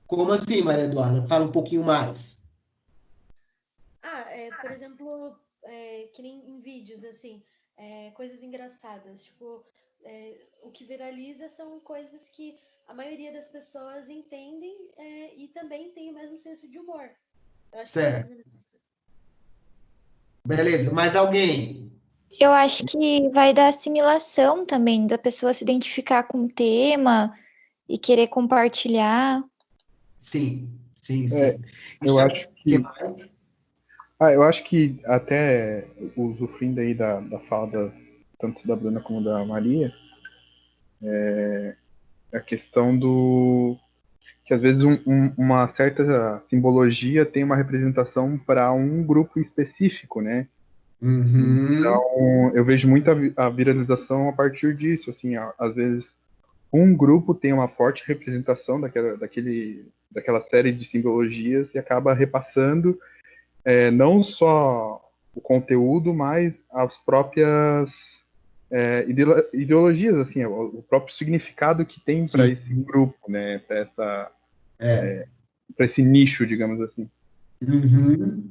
Speaker 1: Como assim, Maria Eduarda? Fala um pouquinho mais.
Speaker 7: Por exemplo, que nem em vídeos, assim, coisas engraçadas. Tipo, o que viraliza são coisas que a maioria das pessoas entendem e também tem o mesmo senso de humor. Eu acho
Speaker 1: certo. Beleza, mais alguém?
Speaker 5: Eu acho que vai da assimilação também, da pessoa se identificar com o tema e querer compartilhar.
Speaker 1: Sim.
Speaker 3: Eu acho que... eu acho que até usufruindo aí da fala tanto da Bruna como da Maria, a questão do que às vezes uma certa simbologia tem uma representação para um grupo específico, né?
Speaker 1: Uhum.
Speaker 3: Então, eu vejo muito a viralização a partir disso, assim, às vezes um grupo tem uma forte representação daquela série de simbologias e acaba repassando não só o conteúdo, mas as próprias ideologias, assim, o próprio significado que tem para esse grupo, né, para esse nicho, digamos assim.
Speaker 1: Uhum.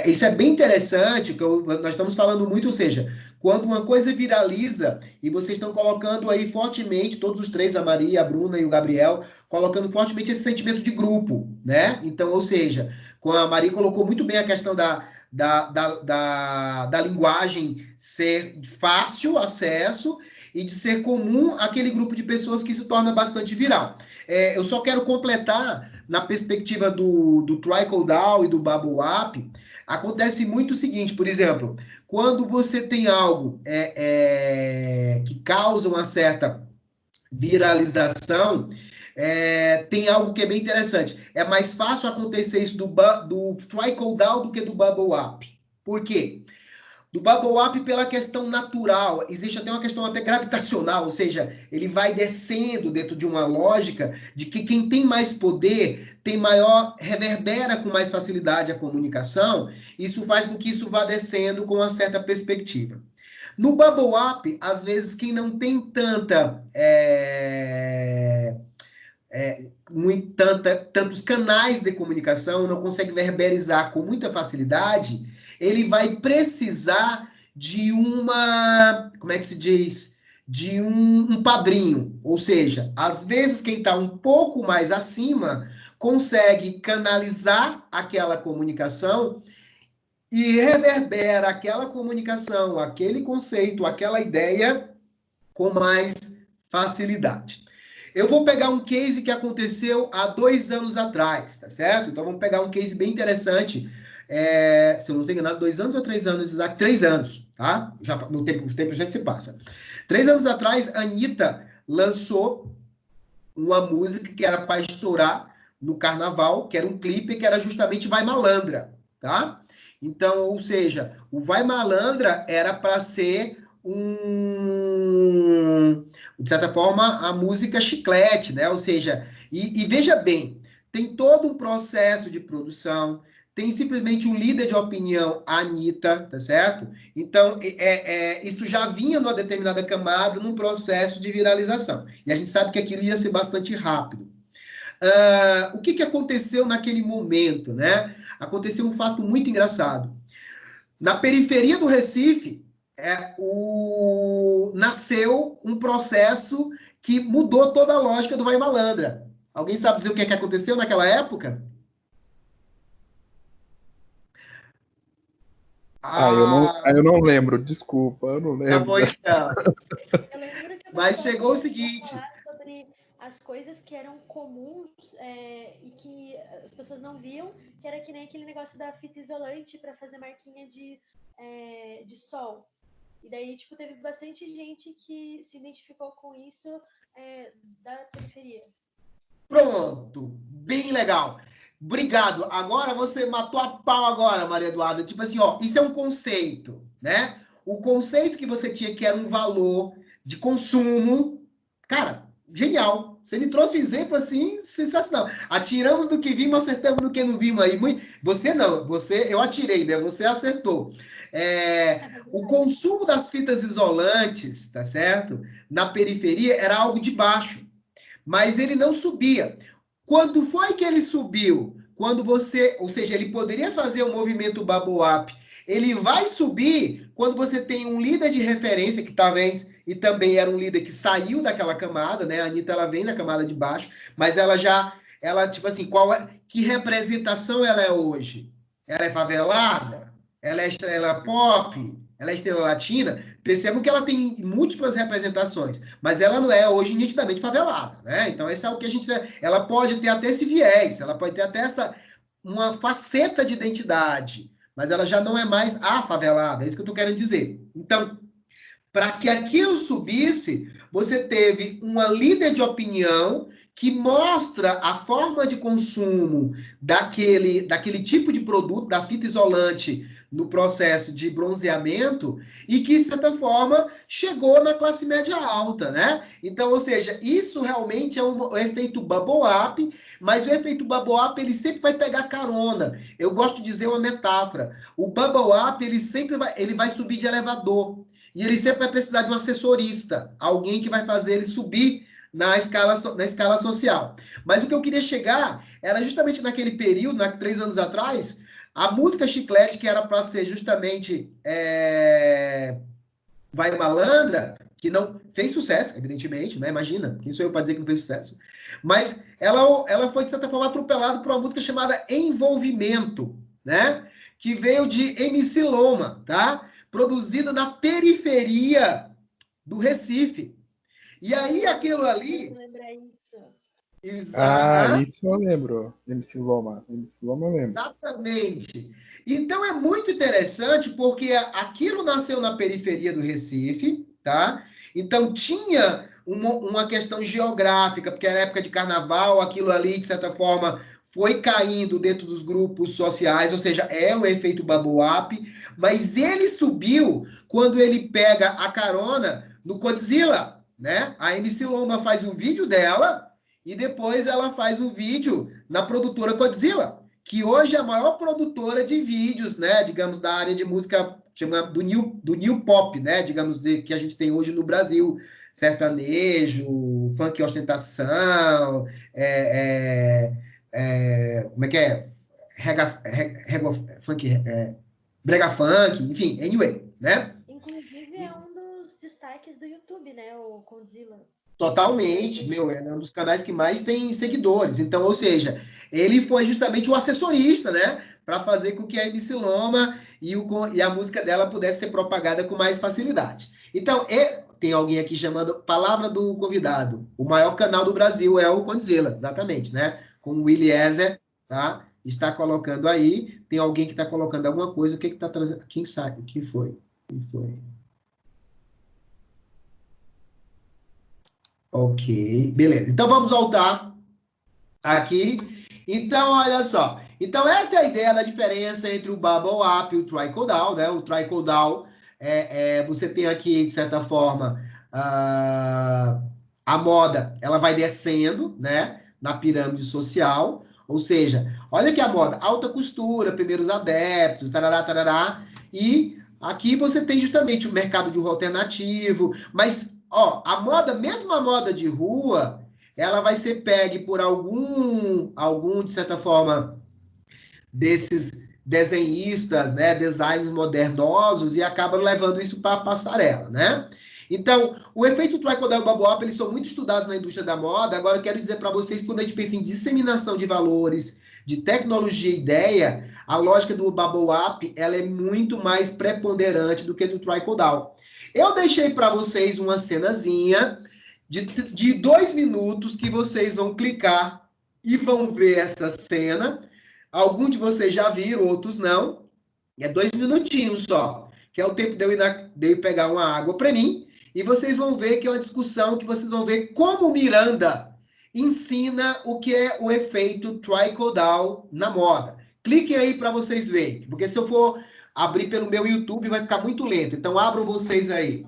Speaker 1: Isso é bem interessante, que nós estamos falando muito, ou seja, quando uma coisa viraliza, e vocês estão colocando aí fortemente, todos os três, a Maria, a Bruna e o Gabriel, colocando fortemente esse sentimento de grupo, né? Então, ou seja, quando a Maria colocou muito bem a questão da linguagem ser de fácil acesso e de ser comum àquele grupo de pessoas que se torna bastante viral. Eu só quero completar, na perspectiva do trickle-down e do bubble-up, acontece muito o seguinte, por exemplo, quando você tem algo que causa uma certa viralização, tem algo que é bem interessante. É mais fácil acontecer isso do trickle-down do que do bubble-up. Por quê? Do bubble-up pela questão natural, existe até uma questão até gravitacional, ou seja, ele vai descendo dentro de uma lógica de que quem tem mais poder reverbera com mais facilidade a comunicação, isso faz com que isso vá descendo com uma certa perspectiva. No bubble-up, às vezes, quem não tem tantos canais de comunicação, não consegue verberizar com muita facilidade, ele vai precisar de de um padrinho. Ou seja, às vezes quem está um pouco mais acima consegue canalizar aquela comunicação e reverbera aquela comunicação, aquele conceito, aquela ideia com mais facilidade. Eu vou pegar um case que aconteceu há 2 anos atrás, tá certo? Então vamos pegar um case bem interessante. Se eu não estou enganado, 2 anos ou 3 anos? 3 anos, tá? Os tempos já se passa. 3 anos atrás, a Anitta lançou uma música que era para estourar no carnaval, que era um clipe que era justamente Vai Malandra, tá? Então, ou seja, o Vai Malandra era para ser de certa forma, a música chiclete, né? Ou seja, e veja bem, tem todo um processo de produção, tem simplesmente um líder de opinião, a Anitta, tá certo? Então, isso já vinha numa determinada camada, num processo de viralização. E a gente sabe que aquilo ia ser bastante rápido. O que aconteceu naquele momento, né? Aconteceu um fato muito engraçado. Na periferia do Recife, nasceu um processo que mudou toda a lógica do Vai Malandra. Alguém sabe dizer o que aconteceu naquela época?
Speaker 3: Eu não lembro, desculpa, eu não lembro.
Speaker 1: Tá bom, então.
Speaker 7: Eu lembro que
Speaker 1: Mas chegou o seguinte...
Speaker 7: sobre as coisas que eram comuns e que as pessoas não viam, que era que nem aquele negócio da fita isolante para fazer marquinha de sol. E daí, tipo, teve bastante gente que se identificou com isso da periferia.
Speaker 1: Pronto, bem legal. Obrigado. Agora você matou a pau agora, Maria Eduarda. Tipo assim, ó, isso é um conceito, né? O conceito que você tinha que era um valor de consumo, cara, genial. Você me trouxe um exemplo assim sensacional. Atiramos do que vimos, acertamos do que não vimos aí. Você não, eu atirei, né? Você acertou. O consumo das fitas isolantes, tá certo? Na periferia era algo de baixo, mas ele não subia. Quando foi que ele subiu? Quando ou seja, ele poderia fazer o movimento bubble up. Ele vai subir quando você tem um líder de referência que talvez e também era um líder que saiu daquela camada, né? A Anitta, ela vem da camada de baixo, mas ela tipo assim, que representação ela é hoje? Ela é favelada? Ela é estrela pop? Ela é estrela latina? Percebam que ela tem múltiplas representações, mas ela não é hoje nitidamente favelada, né? Então, esse é o que a gente... Ela pode ter até esse viés, ela pode ter até uma faceta de identidade, mas ela já não é mais a favelada, é isso que eu estou querendo dizer. Então, para que aquilo subisse, você teve uma líder de opinião que mostra a forma de consumo daquele tipo de produto, da fita isolante, no processo de bronzeamento, e que, de certa forma, chegou na classe média alta, né? Então, ou seja, isso realmente é um efeito bubble up, mas o efeito bubble up, ele sempre vai pegar carona. Eu gosto de dizer uma metáfora. O bubble up, ele vai subir de elevador. E ele sempre vai precisar de um assessorista, alguém que vai fazer ele subir na escala social. Mas o que eu queria chegar era justamente naquele período, 3 anos atrás, a música Chiclete, que era para ser justamente Vai Malandra, que não fez sucesso, evidentemente, né? Imagina, quem sou eu para dizer que não fez sucesso? Mas ela foi, de certa forma, atropelada por uma música chamada Envolvimento, né? Que veio de MC Loma, tá? Produzida na periferia do Recife. E aí, aquilo ali...
Speaker 3: Isso eu lembro. MC Loma eu lembro.
Speaker 1: Exatamente. Então, é muito interessante, porque aquilo nasceu na periferia do Recife, tá? Então, tinha uma questão geográfica, porque era época de carnaval, aquilo ali, de certa forma, foi caindo dentro dos grupos sociais, ou seja, é um efeito bubble up, mas ele subiu quando ele pega a carona no Godzilla, né? A MC Loma faz um vídeo dela e depois ela faz um vídeo na produtora Godzilla, que hoje é a maior produtora de vídeos, né? Digamos, da área de música do new pop, né? Digamos, que a gente tem hoje no Brasil. Sertanejo, funk ostentação, como é que é? Brega funk, enfim, anyway, né?
Speaker 7: Inclusive é um dos destaques do YouTube, né? O Godzilla.
Speaker 1: Totalmente, é um dos canais que mais tem seguidores. Então, ou seja, ele foi justamente o assessorista, né? Para fazer com que a MC Loma e a música dela pudesse ser propagada com mais facilidade. Então, tem alguém aqui chamando palavra do convidado. O maior canal do Brasil é o Godzilla, exatamente, né? Com o Eliezer, tá? Está colocando aí. Tem alguém que está colocando alguma coisa. O que está trazendo? Quem sabe? O que foi? Ok, beleza. Então, vamos voltar aqui. Então, olha só. Então, essa é a ideia da diferença entre o bubble up e o trickle down, né? O trickle down, você tem aqui, de certa forma, a moda, ela vai descendo, né? Na pirâmide social. Ou seja, olha que a moda, alta costura, primeiros adeptos, tarará, tarará, e aqui você tem justamente o mercado de rua alternativo, mas, ó, a moda, mesmo a moda de rua, ela vai ser pegue por algum de certa forma, desses desenhistas, né, designs modernosos, e acaba levando isso para a passarela, né? Então, o efeito trickle-down e bubble-up, eles são muito estudados na indústria da moda. Agora, eu quero dizer para vocês, quando a gente pensa em disseminação de valores, de tecnologia e ideia, a lógica do bubble-up, ela é muito mais preponderante do que do trickle-down. Eu deixei para vocês uma cenazinha de 2 minutos que vocês vão clicar e vão ver essa cena. Alguns de vocês já viram, outros não. É 2 minutinhos só, que é o tempo de eu ir pegar uma água para mim. E vocês vão ver que é uma discussão que vocês vão ver como Miranda ensina o que é o efeito trickle-down na moda. Cliquem aí para vocês verem, porque se eu for abrir pelo meu YouTube vai ficar muito lento. Então abram vocês aí.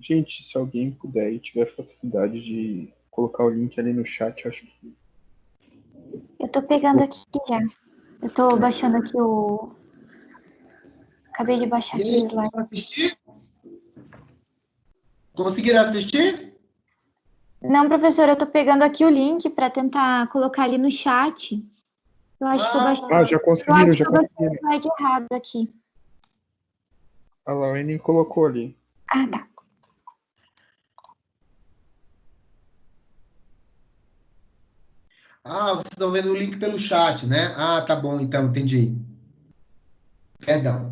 Speaker 3: Gente, se alguém puder e tiver facilidade de colocar o link ali no chat, eu acho que.
Speaker 5: Eu tô pegando aqui já. Eu tô baixando aqui o. Acabei de baixar
Speaker 1: E
Speaker 5: aqui o
Speaker 1: aí,
Speaker 5: slide.
Speaker 1: assistir? Conseguiram assistir?
Speaker 5: Não, professor, eu tô pegando aqui o link para tentar colocar ali no chat. Eu acho que eu baixei.
Speaker 3: Ah, já
Speaker 5: Eu
Speaker 3: conseguiram,
Speaker 5: acho
Speaker 3: já
Speaker 5: que eu baixei o
Speaker 3: conseguiram.
Speaker 5: slide errado aqui.
Speaker 3: A Laine colocou ali.
Speaker 5: Ah, tá.
Speaker 1: Ah, vocês estão vendo o link pelo chat, né? Ah, tá bom, então, entendi. Perdão.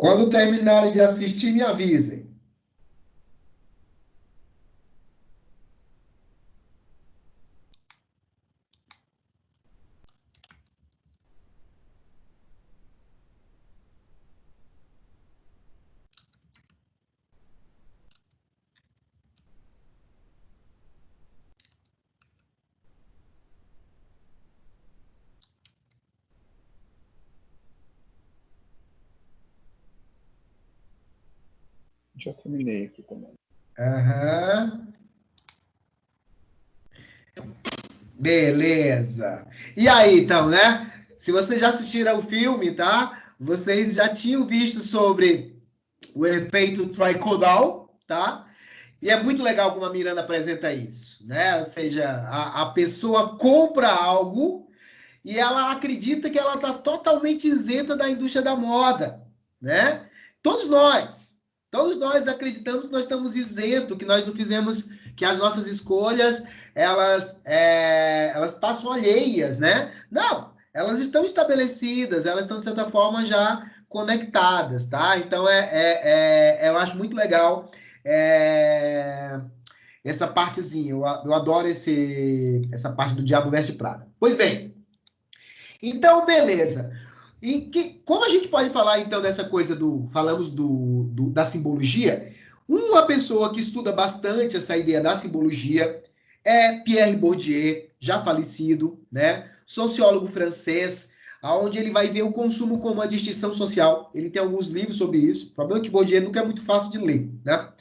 Speaker 1: Quando terminarem de assistir, me avisem.
Speaker 3: Já terminei aqui também.
Speaker 1: Aham. Beleza. E aí, então, né? Se vocês já assistiram o filme, tá? Vocês já tinham visto sobre o efeito tricaudal, tá? E é muito legal como a Miranda apresenta isso, né? Ou seja, a pessoa compra algo e ela acredita que ela está totalmente isenta da indústria da moda, né? Todos nós acreditamos que nós estamos isentos, que nós não fizemos, que as nossas escolhas, elas passam alheias, né? Não, elas estão estabelecidas, elas estão, de certa forma, já conectadas, tá? Então, eu acho muito legal essa partezinha. Eu adoro essa parte do Diabo Veste Prada. Pois bem, então, beleza. Como a gente pode falar, então, dessa coisa falamos da simbologia? Uma pessoa que estuda bastante essa ideia da simbologia é Pierre Bourdieu, já falecido, né? Sociólogo francês, onde ele vai ver o consumo como uma distinção social. Ele tem alguns livros sobre isso. O problema é que Bourdieu nunca é muito fácil de ler, né?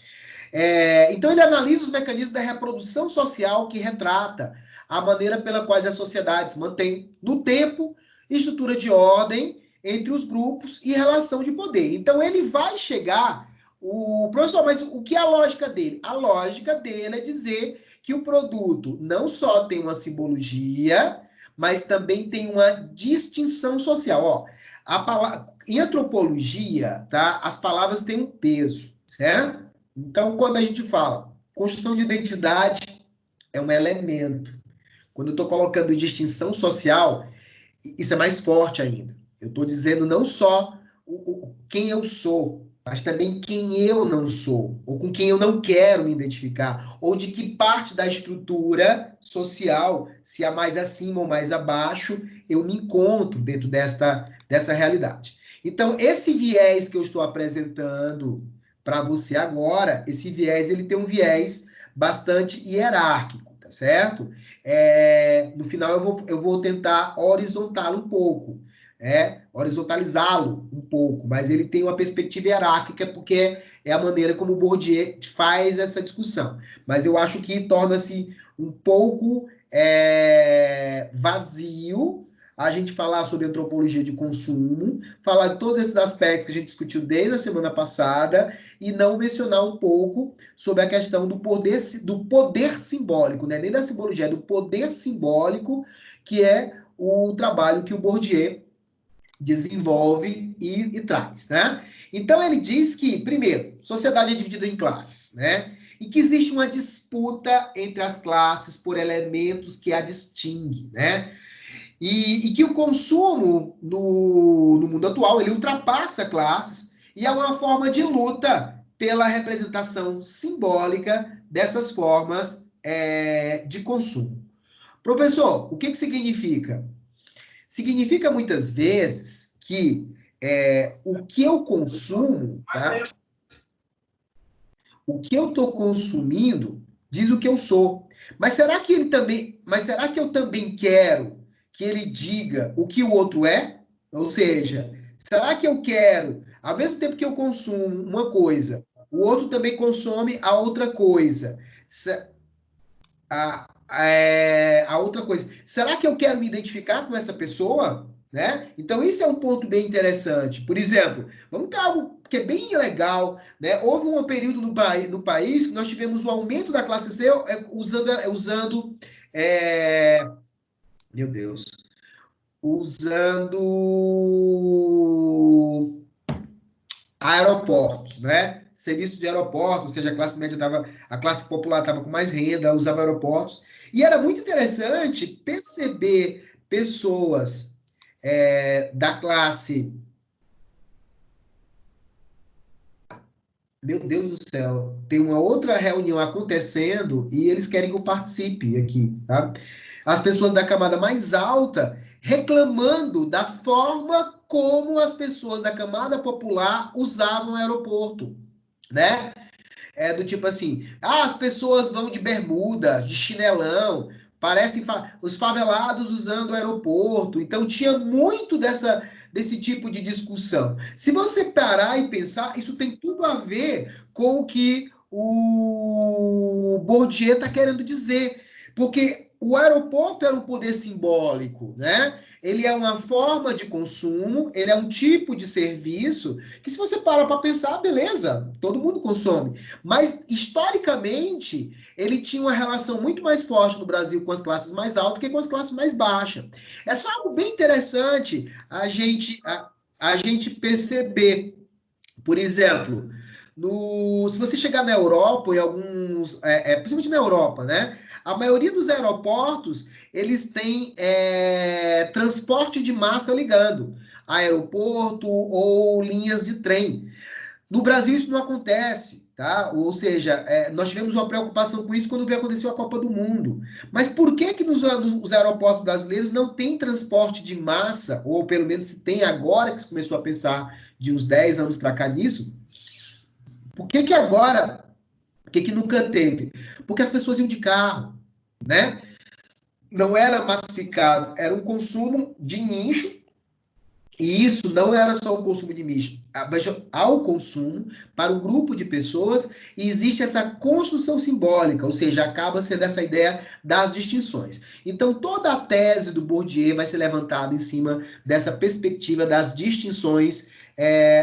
Speaker 1: Então, ele analisa os mecanismos da reprodução social que retrata a maneira pela qual as sociedades mantêm, no tempo, estrutura de ordem entre os grupos e relação de poder. Então, ele vai chegar... Professor, mas o que é a lógica dele? A lógica dele é dizer que o produto não só tem uma simbologia, mas também tem uma distinção social. Em antropologia, tá? As palavras têm um peso, certo? Então, quando a gente fala construção de identidade, é um elemento. Quando eu estou colocando distinção social, isso é mais forte ainda. Eu estou dizendo não só quem eu sou, mas também quem eu não sou, ou com quem eu não quero me identificar, ou de que parte da estrutura social, se é mais acima ou mais abaixo, eu me encontro dentro dessa realidade. Então, esse viés que eu estou apresentando para você agora, esse viés, ele tem um viés bastante hierárquico, tá certo? No final, eu vou tentar horizontá-lo um pouco, horizontalizá-lo um pouco, mas ele tem uma perspectiva hierárquica, porque é a maneira como o Bourdieu faz essa discussão. Mas eu acho que torna-se um pouco vazio a gente falar sobre antropologia de consumo, falar de todos esses aspectos que a gente discutiu desde a semana passada e não mencionar um pouco sobre a questão do poder simbólico, né? Nem da simbologia, é do poder simbólico, que é o trabalho que o Bourdieu desenvolve e traz, né? Então, ele diz que, primeiro, sociedade é dividida em classes, né? E que existe uma disputa entre as classes por elementos que a distinguem, né? E que o consumo no mundo atual, ele ultrapassa classes e é uma forma de luta pela representação simbólica dessas formas de consumo. Professor, o que significa? Significa muitas vezes que o que eu consumo, tá? O que eu estou consumindo diz o que eu sou. Mas será que eu também quero que ele diga o que o outro é? Ou seja, será que eu quero, ao mesmo tempo que eu consumo uma coisa, o outro também consome a outra coisa? A outra coisa. Será que eu quero me identificar com essa pessoa? Né? Então, isso é um ponto bem interessante. Por exemplo, vamos ter algo que é bem legal. Né? Houve um período no país que nós tivemos o aumento da classe C usando meu Deus. Usando aeroportos, né? Serviço de aeroportos, ou seja, a classe popular estava com mais renda, usava aeroportos. E era muito interessante perceber pessoas da classe Meu Deus do céu, tem uma outra reunião acontecendo e eles querem que eu participe aqui, tá? As pessoas da camada mais alta reclamando da forma como as pessoas da camada popular usavam o aeroporto, né? É do tipo assim, as pessoas vão de bermuda, de chinelão, parecem os favelados usando o aeroporto. Então tinha muito desse tipo de discussão. Se você parar e pensar, isso tem tudo a ver com o que o Bourdieu está querendo dizer. Porque o aeroporto era um poder simbólico, né? Ele é uma forma de consumo, ele é um tipo de serviço que, se você para para pensar, beleza, todo mundo consome. Mas, historicamente, ele tinha uma relação muito mais forte no Brasil com as classes mais altas que com as classes mais baixas. É só algo bem interessante a gente perceber. Por exemplo, se você chegar na Europa, e alguns, principalmente na Europa, né? A maioria dos aeroportos, eles têm transporte de massa ligando. Aeroporto ou linhas de trem. No Brasil isso não acontece, tá? Ou seja, nós tivemos uma preocupação com isso quando veio acontecer a Copa do Mundo. Mas por que que nos aeroportos brasileiros não tem transporte de massa, ou pelo menos se tem agora que se começou a pensar de uns 10 anos para cá nisso? Por que que agora, por que que nunca teve? Porque as pessoas iam de carro, né? Não era massificado, era um consumo de nicho. E isso não era só um consumo de nicho, há o consumo para um grupo de pessoas e existe essa construção simbólica, ou seja, acaba sendo essa ideia das distinções. Então, toda a tese do Bourdieu vai ser levantada em cima dessa perspectiva das distinções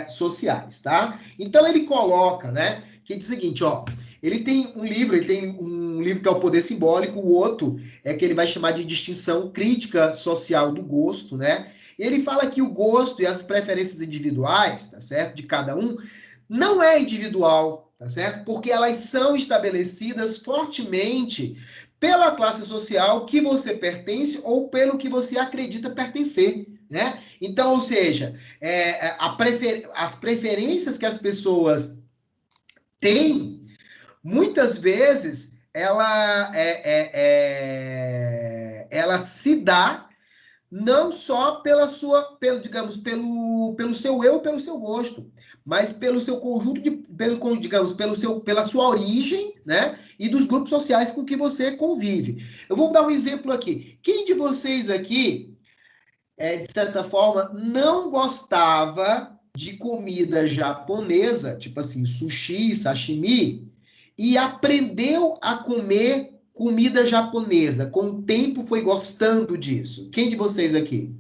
Speaker 1: sociais, tá? Então, ele coloca, né, que diz o seguinte, ó, ele tem um livro que é o Poder Simbólico, o outro é que ele vai chamar de distinção crítica social do gosto, né? Ele fala que o gosto e as preferências individuais, tá certo? De cada um, não é individual, tá certo? Porque elas são estabelecidas fortemente pela classe social que você pertence ou pelo que você acredita pertencer, né? Então, ou seja, as preferências que as pessoas têm, muitas vezes, ela se dá não só pelo seu eu, pelo seu gosto, mas pelo seu conjunto pela sua origem, né? E dos grupos sociais com que você convive. Eu vou dar um exemplo aqui. Quem de vocês aqui, de certa forma, não gostava de comida japonesa, tipo assim, sushi, sashimi, e aprendeu a comer comida japonesa? Com o tempo foi gostando disso. Quem de vocês aqui?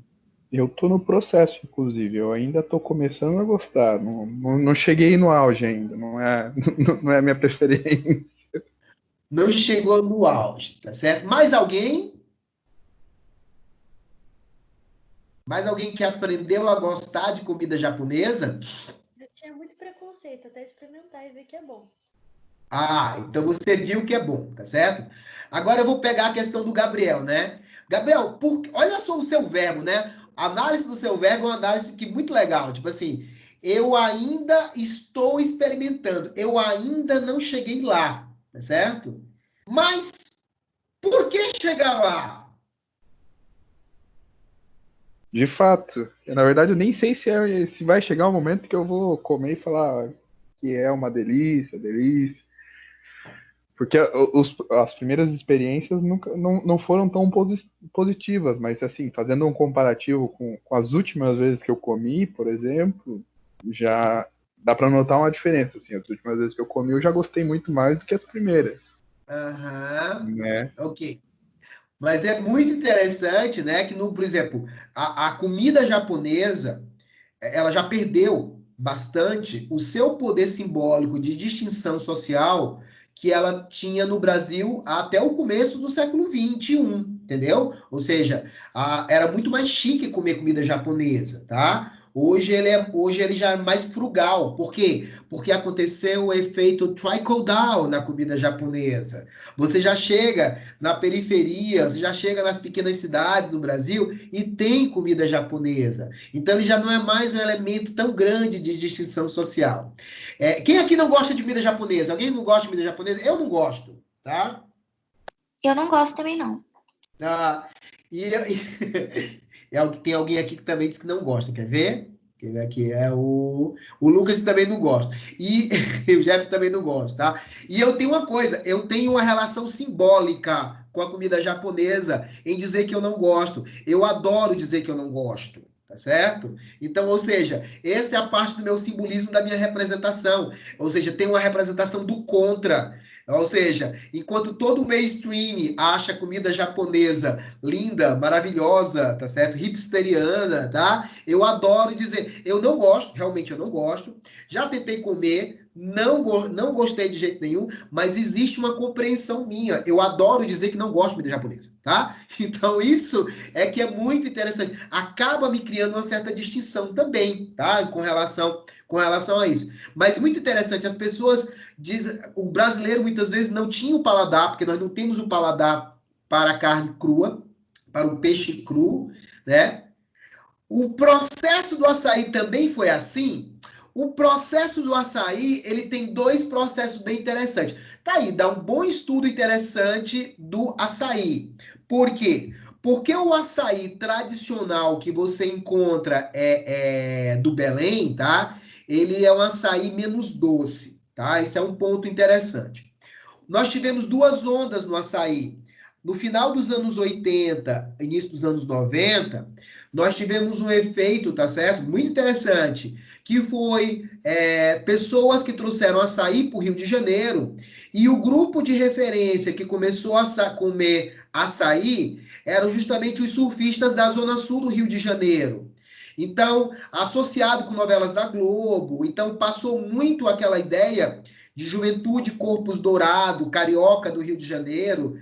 Speaker 3: Eu tô no processo, inclusive. Eu ainda tô começando a gostar. Não cheguei no auge ainda. Não é a minha preferência.
Speaker 1: Não chegou no auge, tá certo? Mais alguém? Mais alguém que aprendeu a gostar de comida japonesa?
Speaker 7: Eu tinha muito preconceito, até experimentar e ver que é bom.
Speaker 1: Ah, então você viu que é bom, tá certo? Agora eu vou pegar a questão do Gabriel, né? Gabriel, olha só o seu verbo, né? A análise do seu verbo é uma análise que é muito legal. Tipo assim, eu ainda estou experimentando, eu ainda não cheguei lá, tá certo? Mas por que chegar lá?
Speaker 3: De fato. Na verdade, eu nem sei se vai chegar um momento que eu vou comer e falar que é uma delícia, delícia. Porque as primeiras experiências não foram tão positivas, mas assim, fazendo um comparativo com as últimas vezes que eu comi, por exemplo, já dá para notar uma diferença. Assim, as últimas vezes que eu comi, eu já gostei muito mais do que as primeiras.
Speaker 1: Aham,
Speaker 3: Né?
Speaker 1: ok. Mas é muito interessante, né, que, por exemplo, a comida japonesa, ela já perdeu bastante o seu poder simbólico de distinção social que ela tinha no Brasil até o começo do século XXI, entendeu? Ou seja, era muito mais chique comer comida japonesa, tá? Hoje ele já é mais frugal. Por quê? Porque aconteceu o efeito trickle-down na comida japonesa. Você já chega na periferia, você já chega nas pequenas cidades do Brasil e tem comida japonesa. Então, ele já não é mais um elemento tão grande de distinção social. Quem aqui não gosta de comida japonesa? Alguém não gosta de comida japonesa? Eu não gosto, tá?
Speaker 5: Eu não gosto também, não.
Speaker 1: Ah, tem alguém aqui que também diz que não gosta, quer ver? Quer ver aqui? O Lucas também não gosta. E o Jeff também não gosta, tá? E eu tenho uma coisa, eu tenho uma relação simbólica com a comida japonesa em dizer que eu não gosto. Eu adoro dizer que eu não gosto, tá certo? Então, ou seja, essa é a parte do meu simbolismo, da minha representação. Ou seja, tem uma representação do contra. Ou seja, enquanto todo mainstream acha comida japonesa linda, maravilhosa, tá certo? Hipsteriana, tá? Eu adoro dizer, eu não gosto, realmente eu não gosto. Já tentei comer, não gostei de jeito nenhum, mas existe uma compreensão minha. Eu adoro dizer que não gosto de comida japonesa, tá? Então isso é que é muito interessante. Acaba me criando uma certa distinção também, tá? Com relação a isso. Mas muito interessante, as pessoas dizem, o brasileiro muitas vezes não tinha o paladar, porque nós não temos o paladar para a carne crua, para o peixe cru, né? O processo do açaí também foi assim. O processo do açaí, ele tem dois processos bem interessantes. Tá aí, dá um bom estudo interessante do açaí. Por quê? Porque o açaí tradicional que você encontra do Belém, tá? Ele é um açaí menos doce, tá? Esse é um ponto interessante. Nós tivemos duas ondas no açaí. No final dos anos 80, início dos anos 90, nós tivemos um efeito, tá certo? Muito interessante, que foi pessoas que trouxeram açaí para o Rio de Janeiro, e o grupo de referência que começou a comer açaí eram justamente os surfistas da Zona Sul do Rio de Janeiro. Então, associado com novelas da Globo, então passou muito aquela ideia de juventude, corpos dourado, carioca do Rio de Janeiro,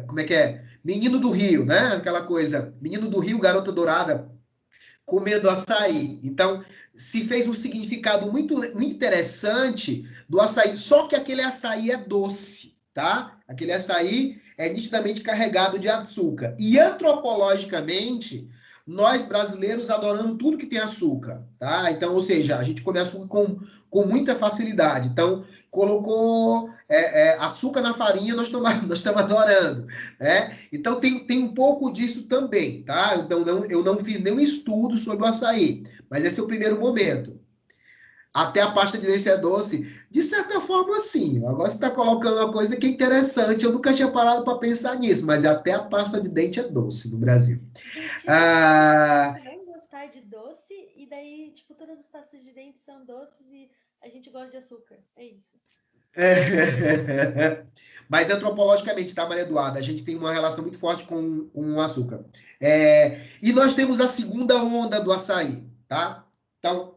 Speaker 1: como é que é? Menino do Rio, né? Aquela coisa, menino do Rio, garota dourada, comendo açaí. Então, se fez um significado muito, muito interessante do açaí, só que aquele açaí é doce, tá? Aquele açaí é nitidamente carregado de açúcar. E antropologicamente, nós brasileiros adoramos tudo que tem açúcar, tá? Então, ou seja, a gente come açúcar com muita facilidade. Então, colocou açúcar na farinha, nós estamos adorando, né? Então, tem um pouco disso também, tá? Então, eu não fiz nenhum estudo sobre o açaí, mas esse é o primeiro momento. Até a pasta de dente é doce, de certa forma, sim. Agora você está colocando uma coisa que é interessante. Eu nunca tinha parado para pensar nisso, mas até a pasta de dente é doce no Brasil.
Speaker 7: Não gostar de doce, e daí, tipo, todas as pastas de dente são doces e a gente gosta de açúcar. É isso.
Speaker 1: Mas antropologicamente, tá, Maria Eduarda? A gente tem uma relação muito forte com o açúcar. E nós temos a segunda onda do açaí, tá? Então,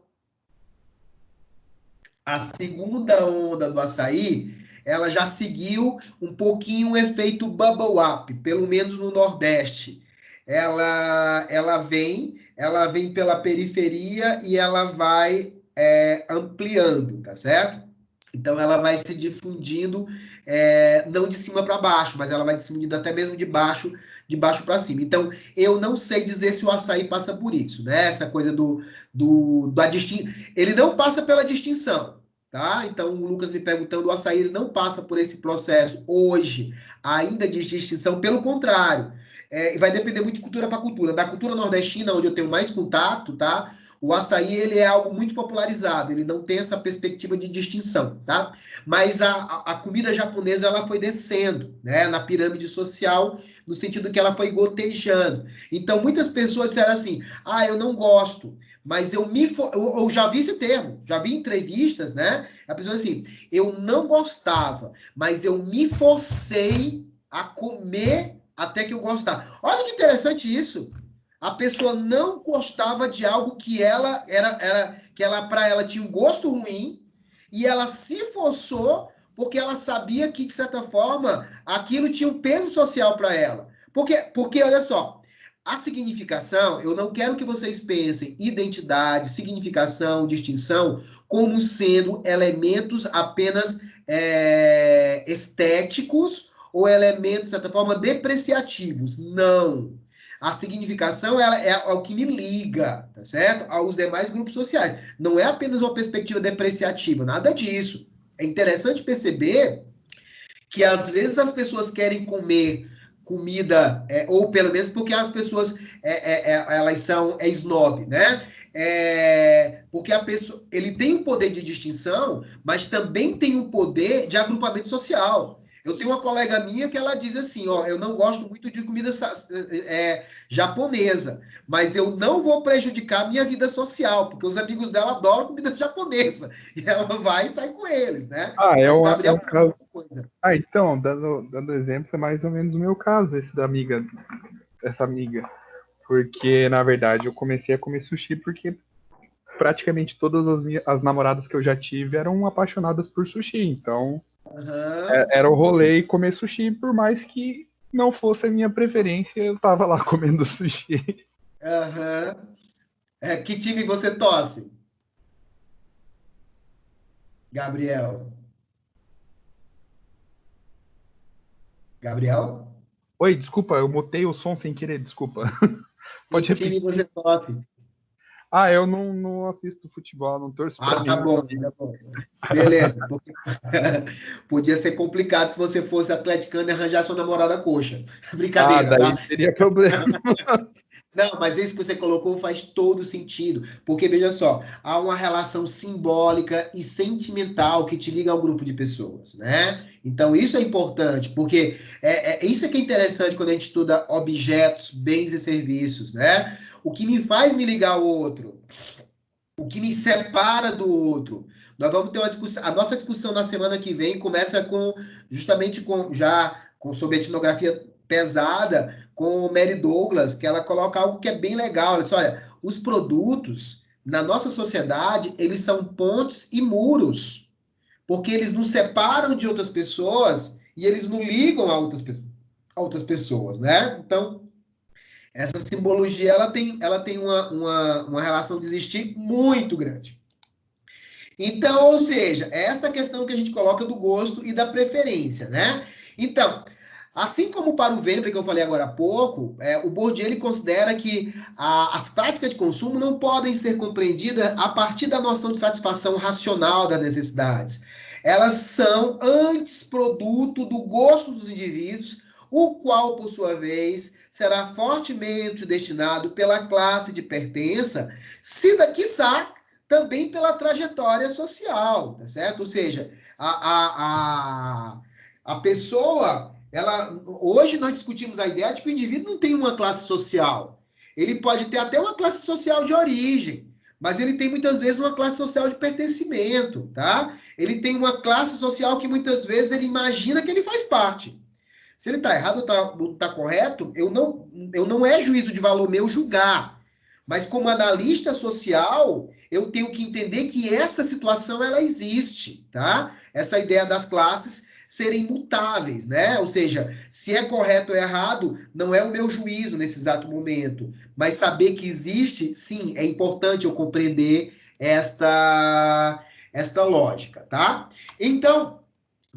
Speaker 1: a segunda onda do açaí, ela já seguiu um pouquinho o efeito bubble up, pelo menos no Nordeste. Ela vem pela periferia e ela vai ampliando, tá certo? Então, ela vai se difundindo, não de cima para baixo, mas ela vai difundindo até mesmo de baixo para cima. Então, eu não sei dizer se o açaí passa por isso, né? Essa coisa da distinção. Ele não passa pela distinção, tá? Então, o Lucas me perguntando, o açaí ele não passa por esse processo hoje, ainda de distinção, pelo contrário. Vai depender muito de cultura para cultura. Da cultura nordestina, onde eu tenho mais contato, tá? O açaí, ele é algo muito popularizado, ele não tem essa perspectiva de distinção, tá? Mas a comida japonesa, ela foi descendo, né, na pirâmide social, no sentido que ela foi gotejando. Então, muitas pessoas disseram assim, eu não gosto, mas eu já vi esse termo, já vi entrevistas, né? A pessoa assim, eu não gostava, mas eu me forcei a comer até que eu gostava. Olha que interessante isso. A pessoa não gostava de algo que para ela tinha um gosto ruim, e ela se forçou porque ela sabia que, de certa forma, aquilo tinha um peso social para ela. Porque, olha só, a significação, eu não quero que vocês pensem identidade, significação, distinção, como sendo elementos apenas estéticos ou elementos, de certa forma, depreciativos. Não. A significação é o que me liga, tá certo? Aos demais grupos sociais. Não é apenas uma perspectiva depreciativa, nada disso. É interessante perceber que às vezes as pessoas querem comer comida, ou pelo menos porque as pessoas elas são snob, né? Porque a pessoa, ele tem um poder de distinção, mas também tem um poder de agrupamento social. Eu tenho uma colega minha que ela diz assim, ó, eu não gosto muito de comida japonesa, mas eu não vou prejudicar a minha vida social, porque os amigos dela adoram comida japonesa, e ela vai e sai com eles, né?
Speaker 3: Ah,
Speaker 1: Mas o Gabriel
Speaker 3: um caso.
Speaker 1: coisa.
Speaker 3: Ah, então, dando exemplo, é mais ou menos o meu caso, essa amiga. Porque, na verdade, eu comecei a comer sushi porque praticamente todas as namoradas que eu já tive eram apaixonadas por sushi. Então, era o rolê comer sushi, por mais que não fosse a minha preferência, eu tava lá comendo sushi.
Speaker 1: Que time você torce? Gabriel?
Speaker 3: Oi, desculpa, eu mutei o som sem querer, desculpa. Pode
Speaker 1: Que
Speaker 3: repetir.
Speaker 1: time você torce?
Speaker 3: Ah, eu não assisto futebol, não torço pra
Speaker 1: tá
Speaker 3: nenhum.
Speaker 1: bom. Beleza. Porque podia ser complicado se você fosse atleticano e arranjar sua namorada coxa. Brincadeira,
Speaker 3: daí
Speaker 1: tá?
Speaker 3: seria problema.
Speaker 1: Não, mas isso que você colocou faz todo sentido. Porque, veja só, há uma relação simbólica e sentimental que te liga ao grupo de pessoas, né? Então, isso é importante, porque isso é que é interessante quando a gente estuda objetos, bens e serviços, né? O que me faz me ligar ao outro, o que me separa do outro. Nós vamos ter uma discussão. A nossa discussão na semana que vem começa justamente sobre etnografia pesada, com Mary Douglas, que ela coloca algo que é bem legal. Ela diz, olha, os produtos na nossa sociedade, eles são pontes e muros, porque eles nos separam de outras pessoas e eles nos ligam a outras pessoas, né? Então, essa simbologia ela tem uma relação de existir muito grande. Então, ou seja, é essa questão que a gente coloca do gosto e da preferência, né? Então, assim como para o Veblen, que eu falei agora há pouco, o Bourdieu ele considera que as práticas de consumo não podem ser compreendidas a partir da noção de satisfação racional das necessidades. Elas são antes produto do gosto dos indivíduos, o qual, por sua vez, será fortemente destinado pela classe de pertença, quiçá também pela trajetória social, tá certo? Ou seja, a pessoa, hoje nós discutimos a ideia de que o indivíduo não tem uma classe social. Ele pode ter até uma classe social de origem, mas ele tem muitas vezes uma classe social de pertencimento, tá? Ele tem uma classe social que muitas vezes ele imagina que ele faz parte. Se ele está errado ou está correto, eu não é juízo de valor meu julgar. Mas como analista social, eu tenho que entender que essa situação ela existe, tá? Essa ideia das classes serem mutáveis, né? Ou seja, se é correto ou errado, não é o meu juízo nesse exato momento. Mas saber que existe, sim, é importante eu compreender esta lógica, tá? Então,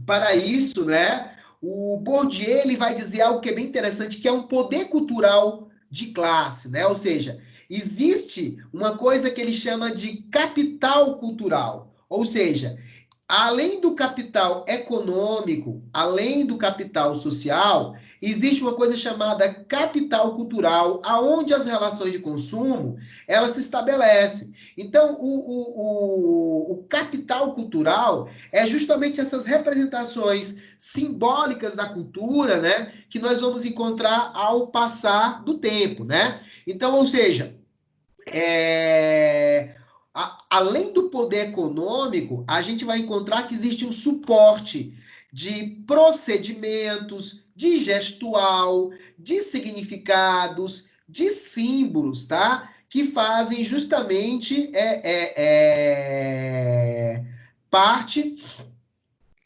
Speaker 1: para isso, né? O Bourdieu ele vai dizer algo que é bem interessante, que é um poder cultural de classe, né? Ou seja, existe uma coisa que ele chama de capital cultural. Ou seja, além do capital econômico, além do capital social, existe uma coisa chamada capital cultural, aonde as relações de consumo elas se estabelecem. Então, o capital cultural é justamente essas representações simbólicas da cultura, né, que nós vamos encontrar ao passar do tempo, né? Então, ou seja, além do poder econômico, a gente vai encontrar que existe um suporte de procedimentos, de gestual, de significados, de símbolos, tá? Que fazem justamente parte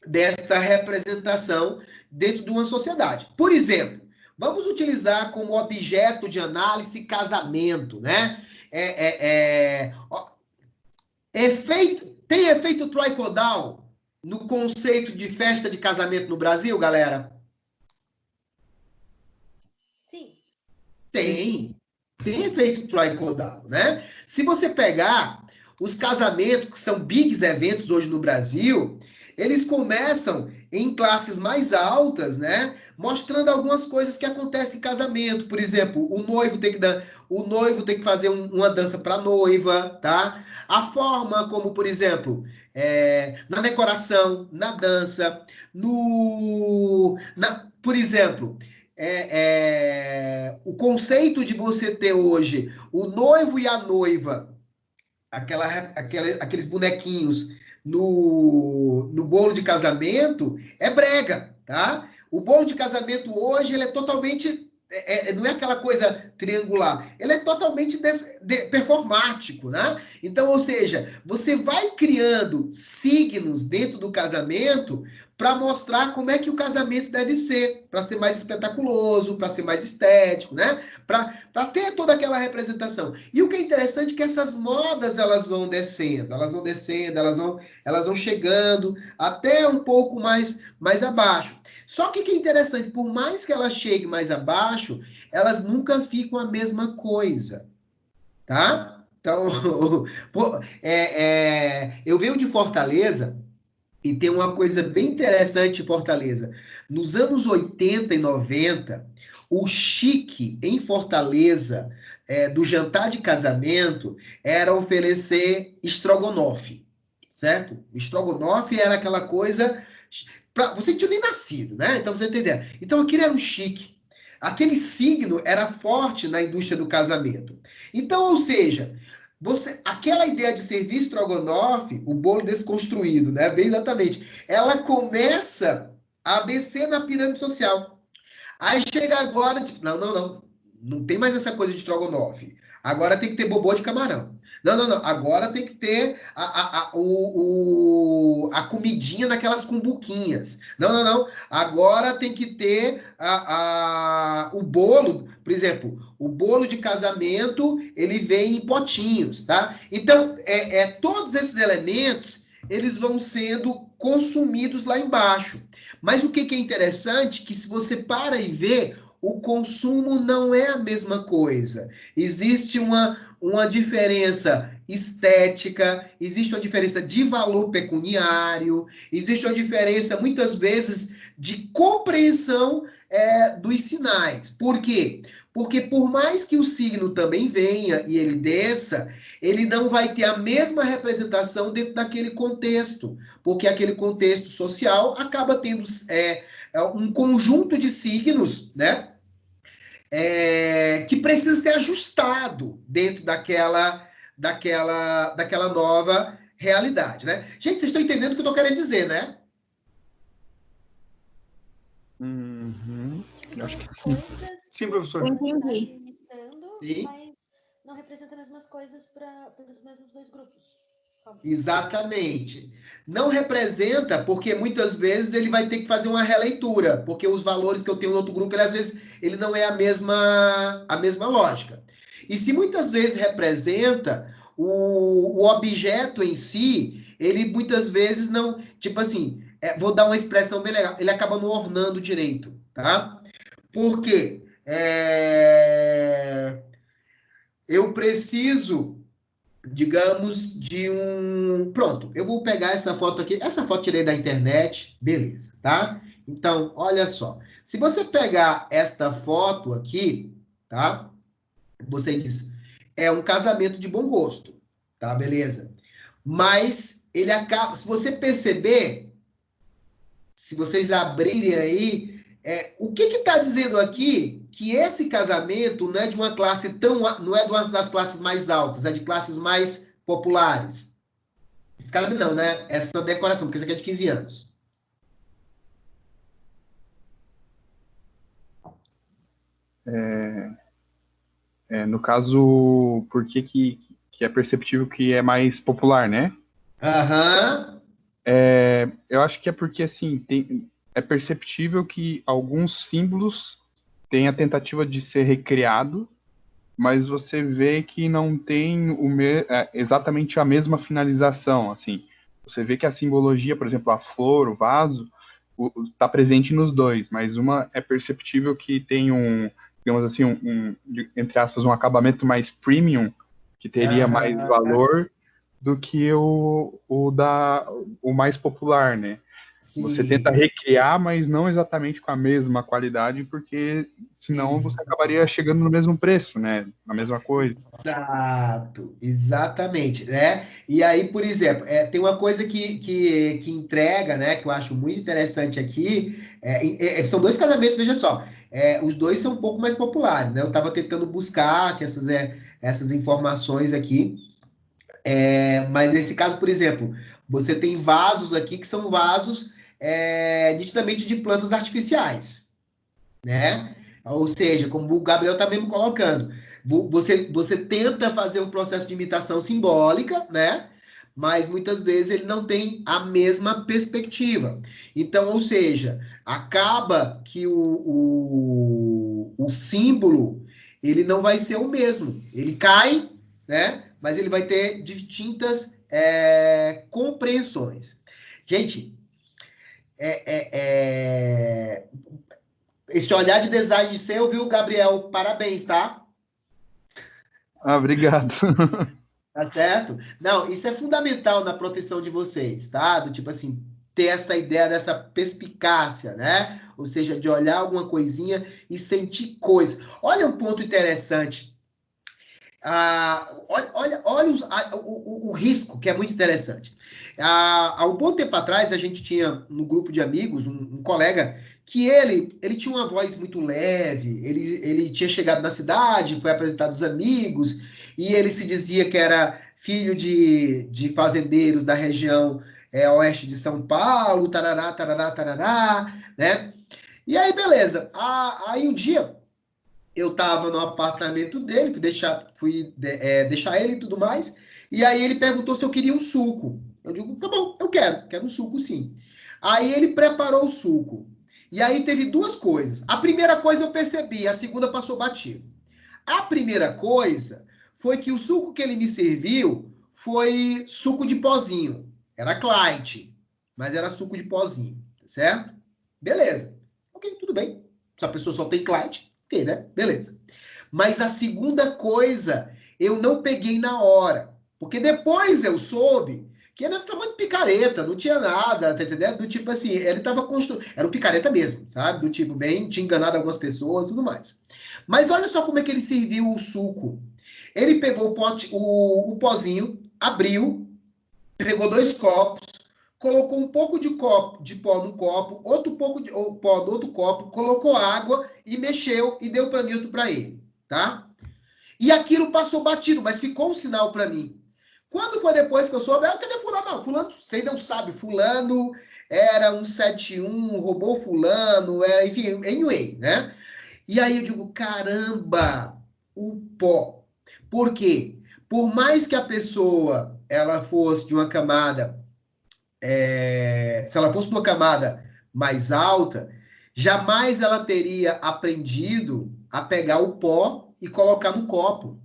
Speaker 1: desta representação dentro de uma sociedade. Por exemplo, Vamos utilizar como objeto de análise casamento, né? Tem efeito trickle-down no conceito de festa de casamento no Brasil, galera?
Speaker 7: Sim.
Speaker 1: Tem efeito trickle-down, né? Se você pegar os casamentos, que são bigs eventos hoje no Brasil, eles começam em classes mais altas, né? Mostrando algumas coisas que acontecem em casamento. Por exemplo, o noivo tem que fazer uma dança para a noiva, tá? A forma como, por exemplo, na decoração, na dança, por exemplo, o conceito de você ter hoje o noivo e a noiva, aqueles bonequinhos no bolo de casamento, é brega, tá? O bolo de casamento hoje, ele é totalmente... não é aquela coisa triangular, ele é totalmente performático, né? Então, ou seja, você vai criando signos dentro do casamento para mostrar como é que o casamento deve ser, para ser mais espetaculoso, para ser mais estético, né? Para ter toda aquela representação. E o que é interessante é que essas modas, elas vão descendo, elas vão chegando até um pouco mais abaixo. Só que o que é interessante, por mais que elas cheguem mais abaixo, elas nunca ficam a mesma coisa, tá? Então, eu venho de Fortaleza e tem uma coisa bem interessante em Fortaleza. Nos anos 80 e 90, o chique em Fortaleza, do jantar de casamento, era oferecer estrogonofe, certo? O estrogonofe era aquela coisa... Você não tinha nem nascido, né? Então, você entender. Então, aquele era um chique. Aquele signo era forte na indústria do casamento. Então, ou seja, aquela ideia de servir estrogonofe, o bolo desconstruído, né? Bem exatamente. Ela começa a descer na pirâmide social. Aí chega agora, tipo, não. Não tem mais essa coisa de estrogonofe. Agora tem que ter bobô de camarão. Não. Agora tem que ter a comidinha naquelas cumbuquinhas. Não. Agora tem que ter o bolo, por exemplo, o bolo de casamento, ele vem em potinhos, tá? Então, todos esses elementos, eles vão sendo consumidos lá embaixo. Mas o que é interessante, que se você para e vê, o consumo não é a mesma coisa. Existe uma diferença estética, existe uma diferença de valor pecuniário, existe uma diferença, muitas vezes, de compreensão dos sinais. Por quê? Porque por mais que o signo também venha e ele desça, ele não vai ter a mesma representação dentro daquele contexto, porque aquele contexto social acaba tendo um conjunto de signos, né? Que precisa ser ajustado dentro daquela nova realidade, né? Gente, vocês estão entendendo o que eu estou querendo dizer, né?
Speaker 3: Uhum. Acho que
Speaker 7: Coisas
Speaker 2: Sim, professor.
Speaker 5: Entendi.
Speaker 7: imitando,
Speaker 1: Sim.
Speaker 7: mas não representa as mesmas coisas para os mesmos dois grupos.
Speaker 1: Exatamente. Não representa, porque muitas vezes ele vai ter que fazer uma releitura, porque os valores que eu tenho no outro grupo, às vezes, ele não é a mesma lógica. E se muitas vezes representa, o objeto em si, ele muitas vezes não, tipo assim, vou dar uma expressão bem legal, ele acaba não ornando direito, tá? Por quê? Eu preciso, digamos, de um... Pronto, eu vou pegar essa foto aqui. Essa foto eu tirei da internet, beleza, tá? Então, olha só. Se você pegar esta foto aqui, tá? Você diz, é um casamento de bom gosto, tá? Beleza. Mas ele acaba... Se você perceber, se vocês abrirem aí, o que está dizendo aqui que esse casamento não é de uma classe não é de uma das classes mais altas, é de classes mais populares. Esse casamento não, né? Essa decoração, porque isso aqui é de 15 anos.
Speaker 3: no caso, por que é perceptível que é mais popular, né?
Speaker 1: Aham.
Speaker 3: Eu acho que é porque, assim, é perceptível que alguns símbolos tem a tentativa de ser recriado, mas você vê que não tem exatamente a mesma finalização, assim. Você vê que a simbologia, por exemplo, a flor, o vaso, está presente nos dois, mas uma é perceptível que tem digamos assim, entre aspas, um acabamento mais premium, que teria mais valor do que o mais popular, né?
Speaker 1: Sim.
Speaker 3: Você tenta recriar, mas não exatamente com a mesma qualidade, porque senão você acabaria chegando no mesmo preço, né? Na mesma coisa.
Speaker 1: Exato, exatamente, né? E aí, por exemplo, tem uma coisa que entrega, né? Que eu acho muito interessante aqui. São dois casamentos, veja só. Os dois são um pouco mais populares, né? Eu estava tentando buscar essas informações aqui. Mas nesse caso, por exemplo, você tem vasos aqui que são vasos nitidamente de plantas artificiais, né? Ou seja, como o Gabriel está mesmo colocando, você tenta fazer um processo de imitação simbólica, né? Mas muitas vezes ele não tem a mesma perspectiva. Então, ou seja, acaba que o símbolo ele não vai ser o mesmo. Ele cai, né? Mas ele vai ter distintas compreensões. Gente, esse olhar de design seu, viu, Gabriel? Parabéns, tá?
Speaker 3: Ah, obrigado.
Speaker 1: Tá certo? Não, isso é fundamental na profissão de vocês, tá? Do tipo assim, ter essa ideia dessa perspicácia, né? Ou seja, de olhar alguma coisinha e sentir coisa. Olha um ponto interessante. Olha o risco, que é muito interessante. Há um bom tempo atrás, a gente tinha no grupo de amigos um colega que ele tinha uma voz muito leve, ele tinha chegado na cidade, foi apresentado aos amigos, e ele se dizia que era filho de fazendeiros da região oeste de São Paulo, tarará, tarará, tarará, né? E aí, beleza. Aí um dia eu tava no apartamento dele, fui deixar ele e tudo mais, e aí ele perguntou se eu queria um suco. Eu digo, tá bom, eu quero um suco sim. Aí ele preparou o suco. E aí teve duas coisas. A primeira coisa eu percebi, a segunda passou batido. A primeira coisa foi que o suco que ele me serviu foi suco de pozinho. Era Clyde, mas era suco de pozinho, certo? Beleza. Ok, tudo bem. Se a pessoa só tem Clyde, ok, né? Beleza. Mas a segunda coisa, eu não peguei na hora. Porque depois eu soube que ele era muito picareta, não tinha nada, tá entendendo? Do tipo assim, ele tava construindo. Era um picareta mesmo, sabe? Do tipo, bem, tinha enganado algumas pessoas e tudo mais. Mas olha só como é que ele serviu o suco. Ele pegou o pozinho, abriu, pegou 2 copos, colocou um pouco de pó no copo, outro pouco de pó no outro copo, colocou água e mexeu e deu para mim outro para ele, tá? E aquilo passou batido, mas ficou um sinal para mim. Quando foi depois que eu soube, cadê fulano? Não, fulano, você não sabe, fulano era um 71, roubou fulano, enfim, anyway, né? E aí eu digo, caramba, o pó. Por quê? Por mais que a pessoa ela fosse de uma camada, se ela fosse de uma camada mais alta, jamais ela teria aprendido a pegar o pó e colocar no copo.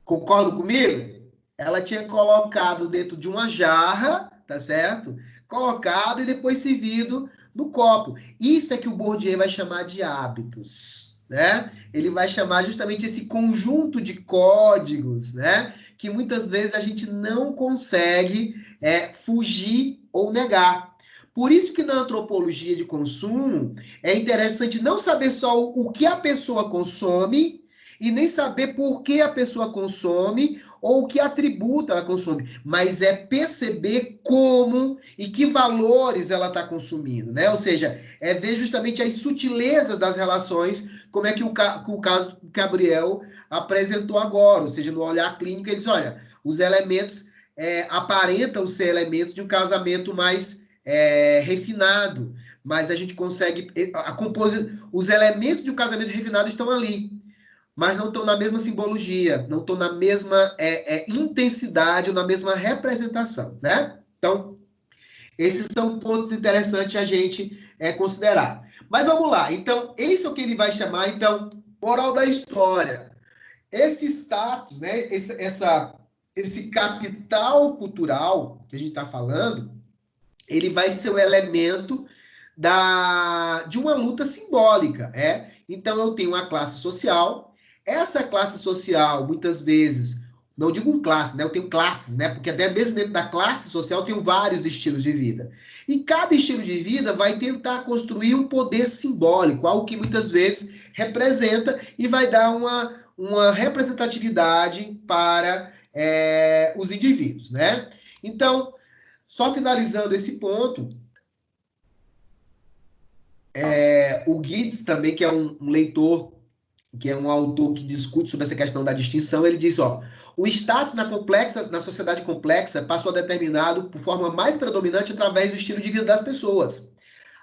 Speaker 1: Concorda comigo? Ela tinha colocado dentro de uma jarra, tá certo? Colocado e depois servido no copo. Isso é que o Bourdieu vai chamar de hábitos, né? Ele vai chamar justamente esse conjunto de códigos, né? Que muitas vezes a gente não consegue fugir ou negar. Por isso que na antropologia de consumo é interessante não saber só o que a pessoa consome e nem saber por que a pessoa consome ou que atributo ela consome, mas é perceber como e que valores ela está consumindo, né? Ou seja, é ver justamente as sutilezas das relações, como é que o caso do Gabriel apresentou agora, ou seja, no olhar clínico ele diz, olha, os elementos aparentam ser elementos de um casamento mais refinado, mas a gente consegue, os elementos de um casamento refinado estão ali, mas não estão na mesma simbologia, não estão na mesma intensidade ou na mesma representação, né? Então, esses são pontos interessantes a gente considerar. Mas vamos lá. Então, esse é o que ele vai chamar, então, moral da história. Esse status, né, esse capital cultural que a gente está falando, ele vai ser o elemento de uma luta simbólica. Então, eu tenho uma classe social. Essa classe social, muitas vezes, não digo classe, né? Eu tenho classes, né? Porque até mesmo dentro da classe social eu tenho vários estilos de vida. E cada estilo de vida vai tentar construir um poder simbólico, algo que muitas vezes representa e vai dar uma representatividade para os indivíduos, né? Então, só finalizando esse ponto, o Giddens também, que é um leitor, que é um autor que discute sobre essa questão da distinção, ele diz, o status na sociedade complexa passou a determinado por forma mais predominante através do estilo de vida das pessoas.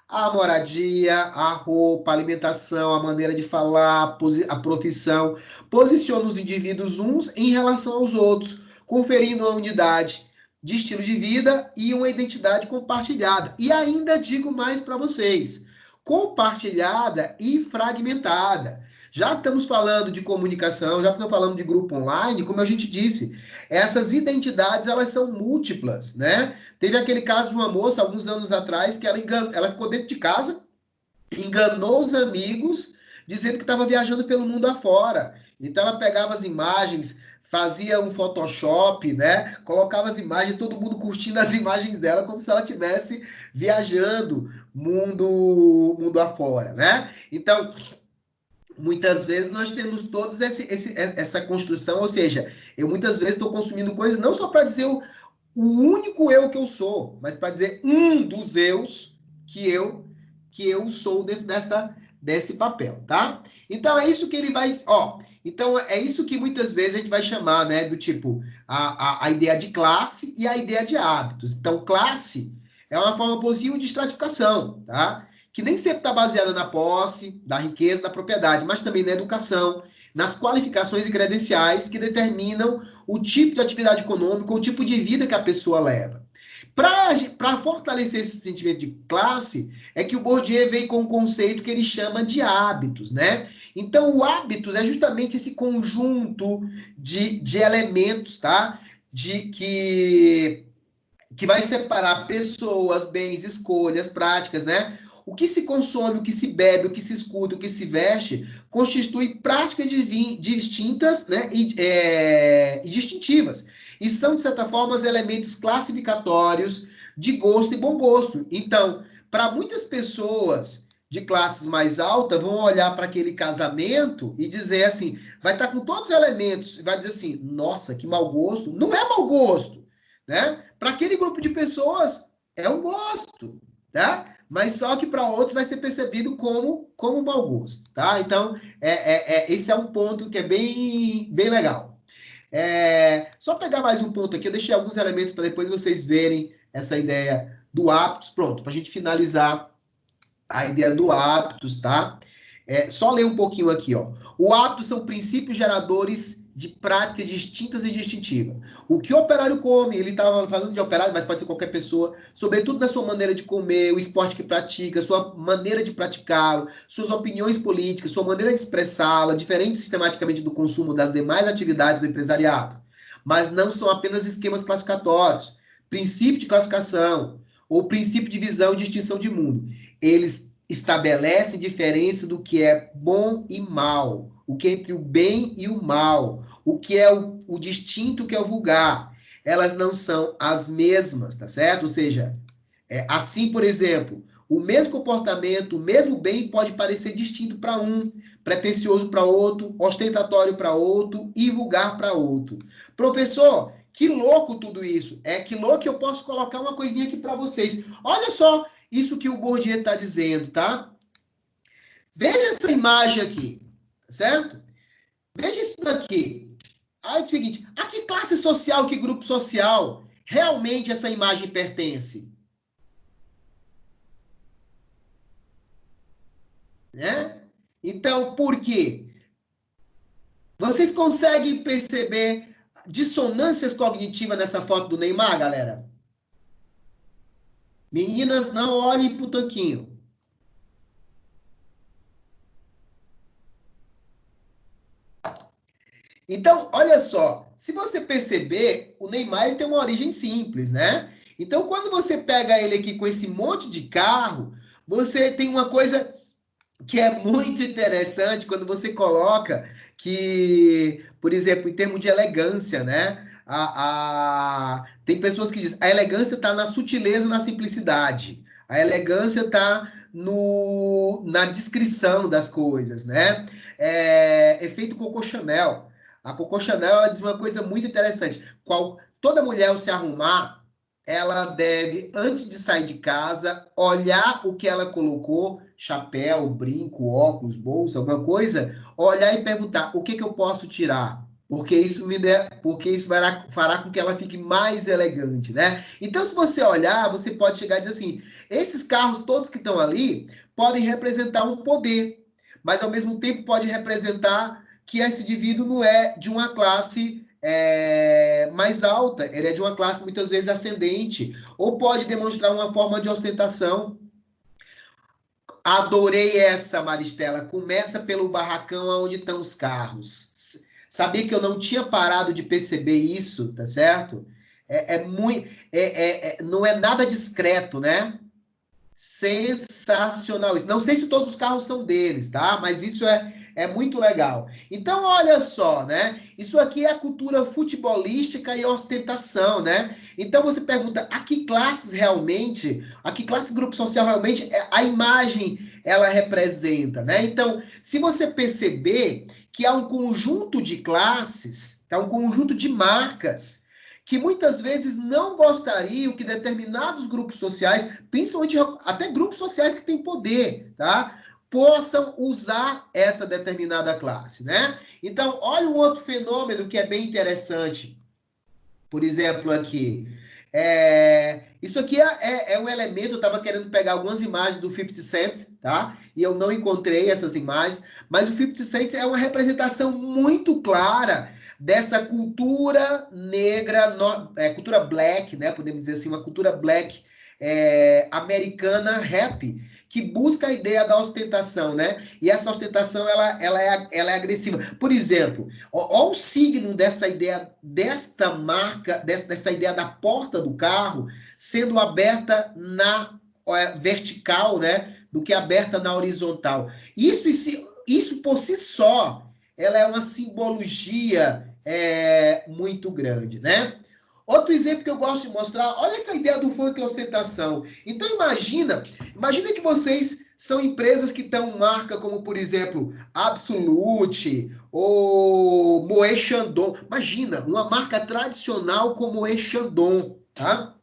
Speaker 1: A moradia, a roupa, a alimentação, a maneira de falar, a profissão, posiciona os indivíduos uns em relação aos outros, conferindo uma unidade de estilo de vida e uma identidade compartilhada. E ainda digo mais para vocês, compartilhada e fragmentada. Já estamos falando de comunicação, já estamos falando de grupo online, como a gente disse, essas identidades, elas são múltiplas, né? Teve aquele caso de uma moça, alguns anos atrás, que ela ficou dentro de casa, enganou os amigos, dizendo que estava viajando pelo mundo afora. Então, ela pegava as imagens, fazia um Photoshop, né? Colocava as imagens, todo mundo curtindo as imagens dela, como se ela estivesse viajando mundo afora, né? Então, muitas vezes nós temos todos essa construção, ou seja, eu muitas vezes estou consumindo coisas não só para dizer o único eu que eu sou, mas para dizer um dos eus que eu sou dentro desse papel, tá? Então é isso que ele vai, então é isso que muitas vezes a gente vai chamar, né, do tipo a ideia de classe e a ideia de hábitos. Então classe é uma forma possível de estratificação, tá? Que nem sempre está baseada na posse, da riqueza, da propriedade, mas também na educação, nas qualificações e credenciais que determinam o tipo de atividade econômica, o tipo de vida que a pessoa leva. Para fortalecer esse sentimento de classe, é que o Bourdieu vem com um conceito que ele chama de hábitos, né? Então, o hábitos é justamente esse conjunto de elementos, tá? Que vai separar pessoas, bens, escolhas, práticas, né? O que se consome, o que se bebe, o que se escuta, o que se veste, constitui práticas distintas, né, e distintivas. E são, de certa forma, elementos classificatórios de gosto e bom gosto. Então, para muitas pessoas de classes mais altas, vão olhar para aquele casamento e dizer assim, vai estar com todos os elementos, vai dizer assim, nossa, que mau gosto. Não é mau gosto, né? Para aquele grupo de pessoas, é um gosto, tá? Mas só que para outros vai ser percebido como mau gosto, tá? Então, esse é um ponto que é bem legal. Só pegar mais um ponto aqui, eu deixei alguns elementos para depois vocês verem essa ideia do hábitos. Pronto, para a gente finalizar a ideia do hábitos, tá? Só ler um pouquinho aqui, ó. O hábito são princípios geradores de práticas distintas e distintivas. O que o operário come, ele estava falando de operário, mas pode ser qualquer pessoa, sobretudo na sua maneira de comer, o esporte que pratica, sua maneira de praticá-lo, suas opiniões políticas, sua maneira de expressá-la, diferente sistematicamente do consumo das demais atividades do empresariado. Mas não são apenas esquemas classificatórios, princípio de classificação, ou princípio de visão e distinção de mundo. Eles estabelecem diferença do que é bom e mal, o que é entre o bem e o mal, o que é o distinto, o que é o vulgar. Elas não são as mesmas, tá certo? Ou seja, assim, por exemplo, o mesmo comportamento, o mesmo bem pode parecer distinto para um, pretensioso para outro, ostentatório para outro e vulgar para outro. Professor, que louco tudo isso. Que louco, eu posso colocar uma coisinha aqui para vocês. Olha só isso que o Bourdieu está dizendo, tá? Veja essa imagem aqui, certo? Veja isso daqui. Aí é o seguinte, a que classe social, que grupo social realmente essa imagem pertence? Né? Então, por quê? Vocês conseguem perceber dissonâncias cognitivas nessa foto do Neymar, galera? Meninas, não olhem pro tanquinho. Então, olha só, se você perceber, o Neymar ele tem uma origem simples, né? Então, quando você pega ele aqui com esse monte de carro, você tem uma coisa que é muito interessante quando você coloca que, por exemplo, em termos de elegância, né? Tem pessoas que dizem a elegância está na sutileza, na simplicidade. A elegância está na descrição das coisas, né? Efeito Coco Chanel. A Coco Chanel ela diz uma coisa muito interessante. Toda mulher ao se arrumar, ela deve, antes de sair de casa, olhar o que ela colocou, chapéu, brinco, óculos, bolsa, alguma coisa, olhar e perguntar o que eu posso tirar, porque isso fará com que ela fique mais elegante, né? Então, se você olhar, você pode chegar e dizer assim, esses carros todos que estão ali podem representar um poder, mas ao mesmo tempo pode representar que esse indivíduo não é de uma classe mais alta, ele é de uma classe muitas vezes ascendente, ou pode demonstrar uma forma de ostentação. Adorei essa, Maristela. Começa pelo barracão onde estão os carros. Sabia que eu não tinha parado de perceber isso, tá certo? Não é nada discreto, né? Sensacional isso. Não sei se todos os carros são deles, tá? Mas isso é muito legal. Então, olha só, né? Isso aqui é a cultura futebolística e ostentação, né? Então, você pergunta a que classe grupo social realmente a imagem ela representa, né? Então, se você perceber que há um conjunto de classes, tá? Um conjunto de marcas que muitas vezes não gostariam que determinados grupos sociais, principalmente até grupos sociais que têm poder, tá? Possam usar essa determinada classe, né? Então, olha um outro fenômeno que é bem interessante. Por exemplo, aqui. Isso aqui é um elemento, eu estava querendo pegar algumas imagens do 50 Cent, tá? E eu não encontrei essas imagens, mas o 50 Cent é uma representação muito clara dessa cultura negra, cultura black, né? Podemos dizer assim, uma cultura black americana rap, que busca a ideia da ostentação, né? E essa ostentação, ela é agressiva. Por exemplo, olha o signo dessa ideia, desta marca, dessa ideia da porta do carro sendo aberta na vertical, né? Do que aberta na horizontal. Isso por si só, ela é uma simbologia muito grande, né? Outro exemplo que eu gosto de mostrar, olha essa ideia do funk e ostentação. Então imagina que vocês são empresas que têm marca como, por exemplo, Absolute ou Moët Chandon. Imagina, uma marca tradicional como Moët Chandon, tá?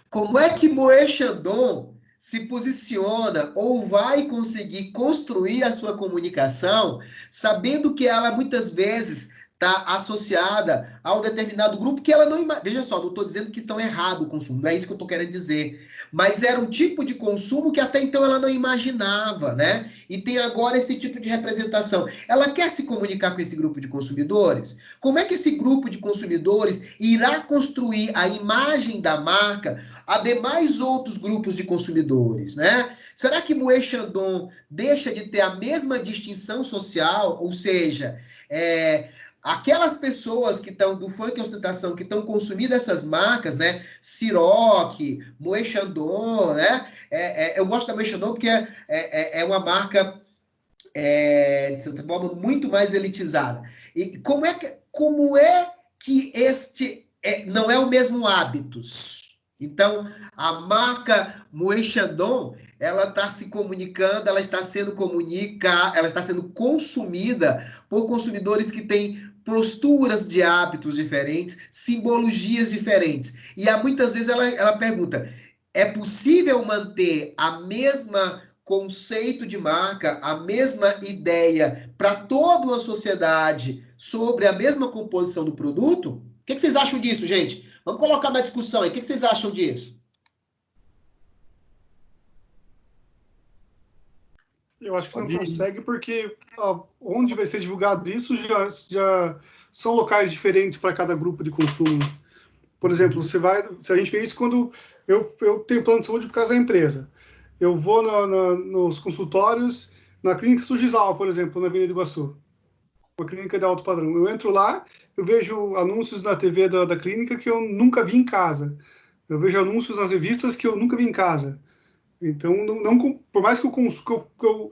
Speaker 1: Como é que Moët Chandon se posiciona ou vai conseguir construir a sua comunicação sabendo que ela muitas vezes está associada a um determinado grupo que ela não... Veja só, não estou dizendo que estão errado o consumo, não é isso que eu estou querendo dizer. Mas era um tipo de consumo que até então ela não imaginava, né? E tem agora esse tipo de representação. Ela quer se comunicar com esse grupo de consumidores? Como é que esse grupo de consumidores irá construir a imagem da marca a demais outros grupos de consumidores, né? Será que Moët Chandon deixa de ter a mesma distinção social? Ou seja, aquelas pessoas que estão do funk e ostentação, que estão consumindo essas marcas, né? Ciroc, Moët Chandon, né? Eu gosto da Moët Chandon porque é uma marca, de certa forma, muito mais elitizada. E como é que este não é o mesmo hábitos? Então, a marca Moët Chandon, ela está se comunicando, ela está sendo consumida por consumidores que têm posturas de hábitos diferentes, simbologias diferentes. E muitas vezes ela pergunta, é possível manter a mesma conceito de marca, a mesma ideia para toda uma sociedade sobre a mesma composição do produto? O que vocês acham disso, gente? Vamos colocar na discussão aí. O que vocês acham disso?
Speaker 2: Eu acho que não consegue porque onde vai ser divulgado isso já são locais diferentes para cada grupo de consumo. Por exemplo, se a gente vê isso quando eu tenho plano de saúde por causa da empresa. Eu vou nos consultórios, na clínica Sujisal, por exemplo, na Avenida do Iguaçu. uma clínica de alto padrão. Eu entro lá, eu vejo anúncios na TV da clínica que eu nunca vi em casa. Eu vejo anúncios nas revistas que eu nunca vi em casa. Então, por mais que eu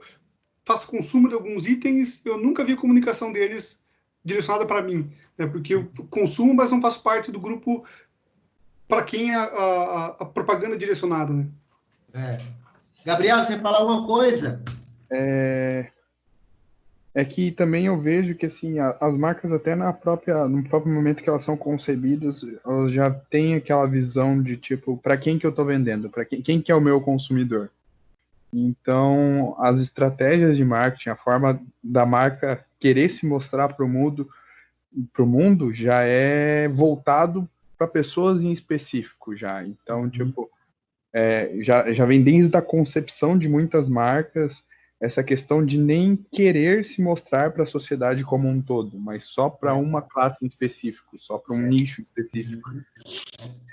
Speaker 2: faça consumo de alguns itens, eu nunca vi a comunicação deles direcionada para mim. Né? Porque eu consumo, mas não faço parte do grupo para quem a propaganda é direcionada. Né?
Speaker 1: Gabriel, você fala alguma coisa?
Speaker 3: É que também eu vejo que assim, as marcas até no próprio momento que elas são concebidas, elas já têm aquela visão de tipo, para quem que eu estou vendendo, para quem que é o meu consumidor. Então, as estratégias de marketing, a forma da marca querer se mostrar para o mundo já é voltado para pessoas em específico já. Então, tipo, já vem desde a concepção de muitas marcas essa questão de nem querer se mostrar para a sociedade como um todo, mas só para uma classe em específico, só para um nicho específico.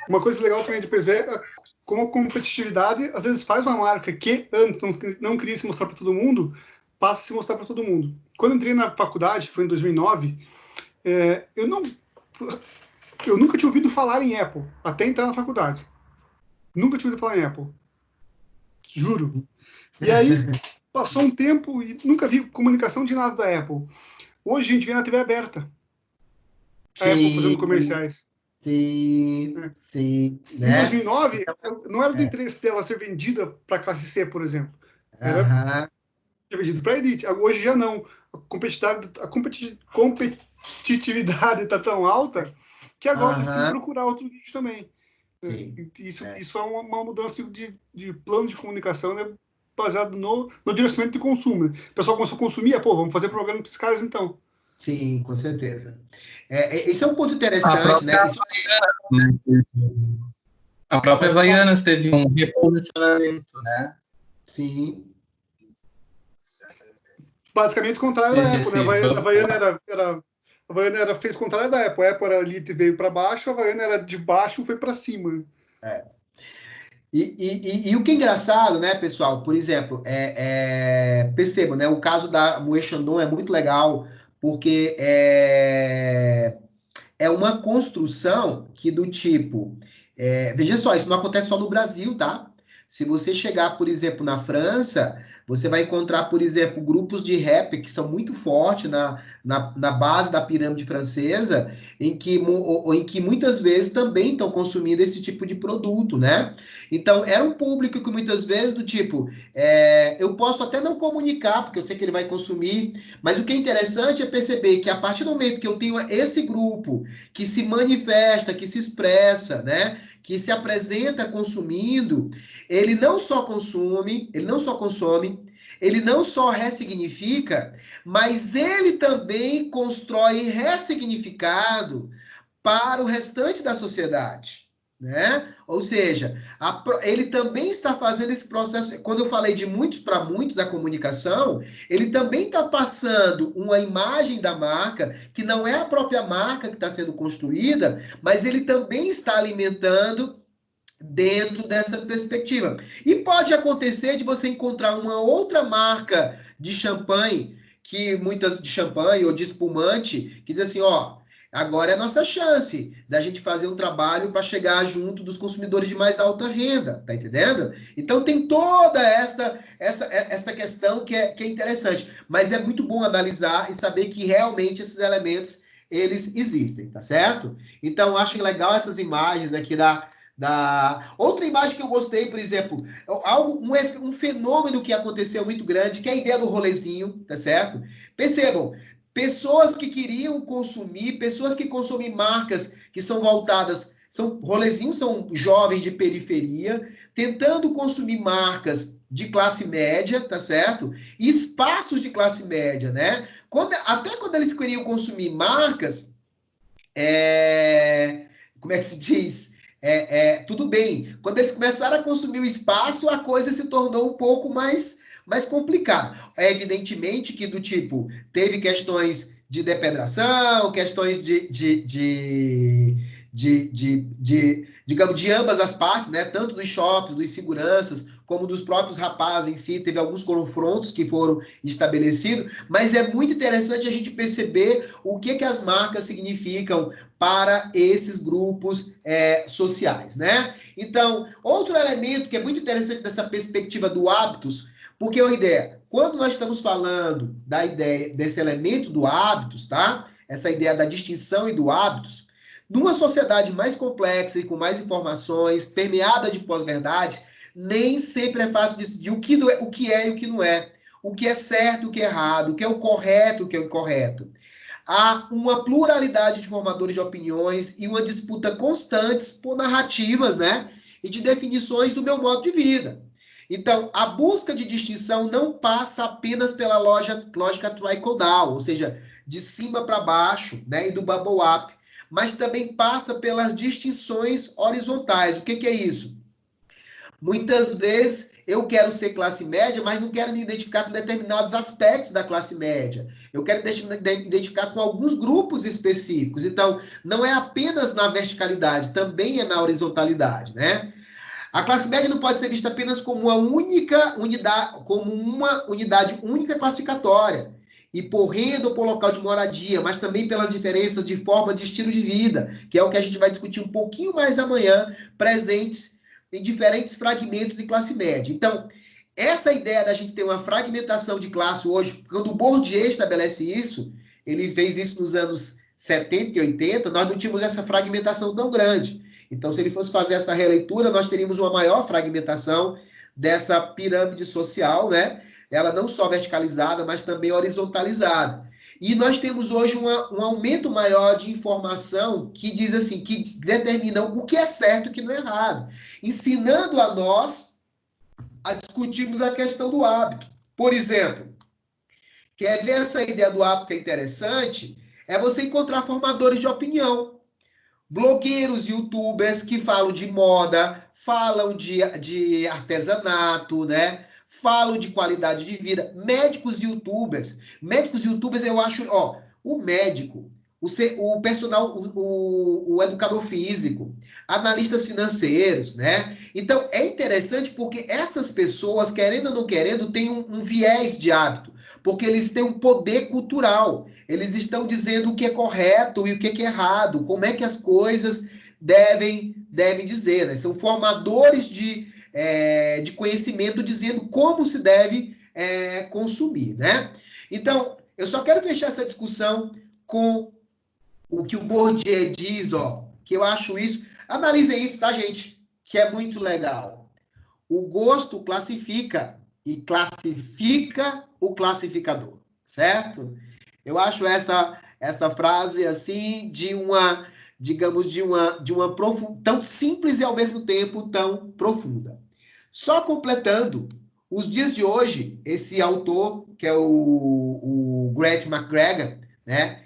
Speaker 2: Uma coisa legal também de perceber é como a competitividade às vezes faz uma marca que antes não queria se mostrar para todo mundo, passa a se mostrar para todo mundo. Quando eu entrei na faculdade, foi em 2009, eu nunca tinha ouvido falar em Apple, até entrar na faculdade. Nunca tinha ouvido falar em Apple. Juro. E aí, passou um tempo e nunca vi comunicação de nada da Apple. Hoje a gente vê na TV aberta a Apple fazendo comerciais.
Speaker 1: Sim,
Speaker 2: Em 2009, não era do interesse dela ser vendida para a classe C, por exemplo. Era ser vendida para a elite. Hoje já não. A competitividade está tão alta que agora precisa procurar outro nicho também. Isso é uma mudança de plano de comunicação, né, baseado no direcionamento de consumo. Né? O pessoal começou a consumir, vamos fazer propaganda para esses caras então.
Speaker 1: Sim, com certeza. Esse é um ponto interessante, né?
Speaker 8: A própria Havaianas teve um reposicionamento, né?
Speaker 1: Sim.
Speaker 2: Basicamente o contrário da Apple, né? A Havaiana fez o contrário da Apple. A Apple era elite e veio para baixo, a Havaiana era de baixo e foi para cima.
Speaker 1: E o que é engraçado, né, pessoal? Por exemplo, percebam, né? O caso da Moët Chandon é muito legal, porque é uma construção que do tipo... veja só, isso não acontece só no Brasil, tá? Se você chegar, por exemplo, na França, você vai encontrar, por exemplo, grupos de rap que são muito fortes na base da pirâmide francesa, em que muitas vezes também estão consumindo esse tipo de produto, né? Então, era um público que muitas vezes do tipo, eu posso até não comunicar, porque eu sei que ele vai consumir, mas o que é interessante é perceber que a partir do momento que eu tenho esse grupo que se manifesta, que se expressa, né? Que se apresenta consumindo, ele não só consome, ele não só ressignifica, mas ele também constrói ressignificado para o restante da sociedade, né? Ou seja, ele também está fazendo esse processo. Quando eu falei de muitos para muitos a comunicação, ele também está passando uma imagem da marca que não é a própria marca que está sendo construída, mas ele também está alimentando dentro dessa perspectiva. E pode acontecer de você encontrar uma outra marca de champanhe, de champanhe ou de espumante, que diz assim, agora é a nossa chance da gente fazer um trabalho para chegar junto dos consumidores de mais alta renda, tá entendendo? Então tem toda essa questão que é interessante, mas é muito bom analisar e saber que realmente esses elementos, eles existem, tá certo? Então acho legal essas imagens aqui outra imagem que eu gostei, por exemplo, um fenômeno que aconteceu muito grande, que é a ideia do rolezinho, tá certo? Percebam, pessoas que queriam consumir, pessoas que consomem marcas que são voltadas, rolezinhos são jovens de periferia, tentando consumir marcas de classe média, tá certo? E espaços de classe média, né? Até quando eles queriam consumir marcas, como é que se diz? Tudo bem. Quando eles começaram a consumir o espaço, a coisa se tornou um pouco mais complicado. Evidentemente que do tipo, teve questões de depedração, questões digamos, de ambas as partes, né? Tanto dos shoppings, dos seguranças, como dos próprios rapazes em si, teve alguns confrontos que foram estabelecidos, mas é muito interessante a gente perceber o que as marcas significam para esses grupos sociais, né? Então, outro elemento que é muito interessante dessa perspectiva do hábitos, porque a ideia, quando nós estamos falando da ideia desse elemento do hábitos, tá? Essa ideia da distinção e do hábitos, numa sociedade mais complexa e com mais informações, permeada de pós-verdade, nem sempre é fácil decidir o que é e o que não é, o que é certo e o que é errado, o que é o correto e o que é o incorreto. Há uma pluralidade de formadores de opiniões e uma disputa constante por narrativas, né? E de definições do meu modo de vida. Então, a busca de distinção não passa apenas pela lógica trickle-down, ou seja, de cima para baixo, né? E do bubble-up, mas também passa pelas distinções horizontais. O que é isso? Muitas vezes eu quero ser classe média, mas não quero me identificar com determinados aspectos da classe média. Eu quero me identificar com alguns grupos específicos. Então, não é apenas na verticalidade, também é na horizontalidade, né? A classe média não pode ser vista apenas como uma unidade única classificatória, e por renda ou por local de moradia, mas também pelas diferenças de forma de estilo de vida, que é o que a gente vai discutir um pouquinho mais amanhã, presentes em diferentes fragmentos de classe média. Então, essa ideia da gente ter uma fragmentação de classe hoje, quando o Bourdieu estabelece isso, ele fez isso nos anos 70 e 80, nós não tínhamos essa fragmentação tão grande. Então, se ele fosse fazer essa releitura, nós teríamos uma maior fragmentação dessa pirâmide social, né? Ela não só verticalizada, mas também horizontalizada. E nós temos hoje um aumento maior de informação que diz assim, que determina o que é certo e o que não é errado, ensinando a nós a discutirmos a questão do hábito. Por exemplo, quer ver essa ideia do hábito que é interessante? É você encontrar formadores de opinião, blogueiros, youtubers que falam de moda, falam de artesanato, né? Falam de qualidade de vida, médicos e youtubers. Médicos e youtubers, eu acho, o médico, o personal, o educador físico, analistas financeiros, né? Então, é interessante porque essas pessoas, querendo ou não querendo, têm um viés de hábito, porque eles têm um poder cultural. Eles estão dizendo o que é correto e o que é errado, como é que as coisas devem dizer, né? São formadores de conhecimento dizendo como se deve consumir, né? Então, eu só quero fechar essa discussão com o que o Bourdieu diz, que eu acho isso. Analisem isso, tá, gente? Que é muito legal. O gosto classifica e classifica o classificador, certo? Eu acho essa frase assim de uma, digamos, de uma tão simples e ao mesmo tempo tão profunda. Só completando, os dias de hoje, esse autor, que é o Grant McGregor, né?